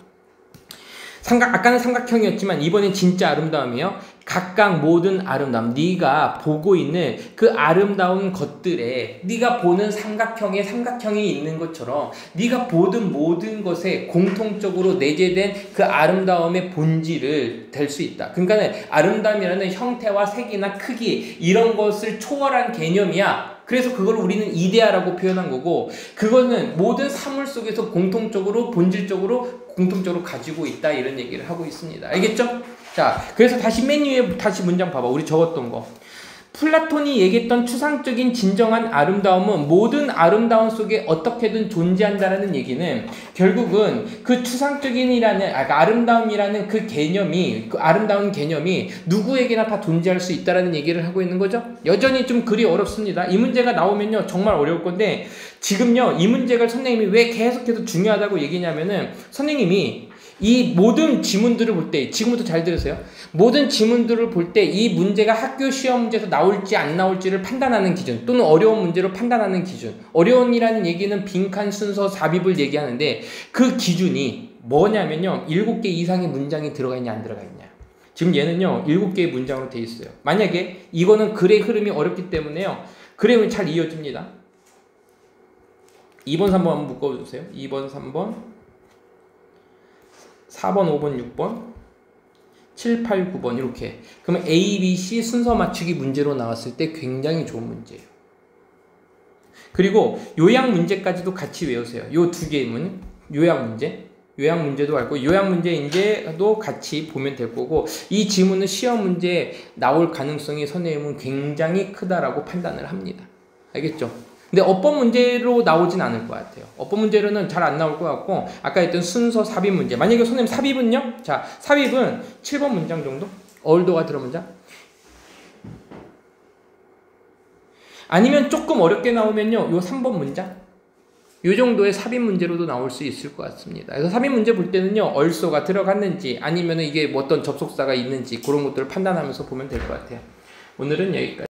아까는 삼각형이었지만 이번엔 진짜 아름다움이에요. 각각 모든 아름다움, 네가 보고 있는 그 아름다운 것들에, 네가 보는 삼각형이 있는 것처럼 네가 보는 모든 것에 공통적으로 내재된 그 아름다움의 본질을 될 수 있다. 그러니까 아름다움이라는 형태와 색이나 크기 이런 것을 초월한 개념이야. 그래서 그걸 우리는 이데아라고 표현한 거고, 그거는 모든 사물 속에서 공통적으로 본질적으로 공통적으로 가지고 있다, 이런 얘기를 하고 있습니다. 알겠죠? 자, 그래서 다시 맨 위에 다시 문장 봐봐. 우리 적었던 거. 플라톤이 얘기했던 추상적인 진정한 아름다움은 모든 아름다움 속에 어떻게든 존재한다라는 얘기는 결국은 그 추상적인이라는 아름다움이라는 그 개념이, 그 아름다운 개념이 누구에게나 다 존재할 수 있다라는 얘기를 하고 있는 거죠. 여전히 좀 글이 어렵습니다. 이 문제가 나오면요 정말 어려울 건데, 지금요 이 문제가 선생님이 왜 계속해서 중요하다고 얘기냐면은, 선생님이 이 모든 지문들을 볼 때, 지금부터 잘 들으세요. 모든 지문들을 볼 때 이 문제가 학교 시험 문제에서 나올지 안 나올지를 판단하는 기준, 또는 어려운 문제로 판단하는 기준. 어려움이라는 얘기는 빈칸 순서 삽입을 얘기하는데, 그 기준이 뭐냐면요 7개 이상의 문장이 들어가 있냐 안 들어가 있냐. 지금 얘는요 7개의 문장으로 돼 있어요. 만약에 이거는 글의 흐름이 어렵기 때문에요 그림을 잘 이어집니다. 2번 3번 한번 묶어주세요. 2번 3번 4번, 5번, 6번, 7, 8, 9번 이렇게. 그러면 A, B, C 순서 맞추기 문제로 나왔을 때 굉장히 좋은 문제예요. 그리고 요약 문제까지도 같이 외우세요. 요 두 개의 요약 문제도 알고, 요약 문제도 같이 보면 될 거고, 이 지문은 시험 문제에 나올 가능성이 선생님은 굉장히 크다라고 판단을 합니다. 알겠죠? 근데 어법 문제로 나오진 않을 것 같아요. 어법 문제로는 잘 안 나올 것 같고, 아까 했던 순서 삽입 문제. 만약에 선생님 삽입은요? 자, 삽입은 7번 문장 정도? 얼도가 들어 문장? 아니면 조금 어렵게 나오면요, 요 3번 문장? 요 정도의 삽입 문제로도 나올 수 있을 것 같습니다. 그래서 삽입 문제 볼 때는요, 얼소가 들어갔는지, 아니면 이게 뭐 어떤 접속사가 있는지, 그런 것들을 판단하면서 보면 될 것 같아요. 오늘은 여기까지.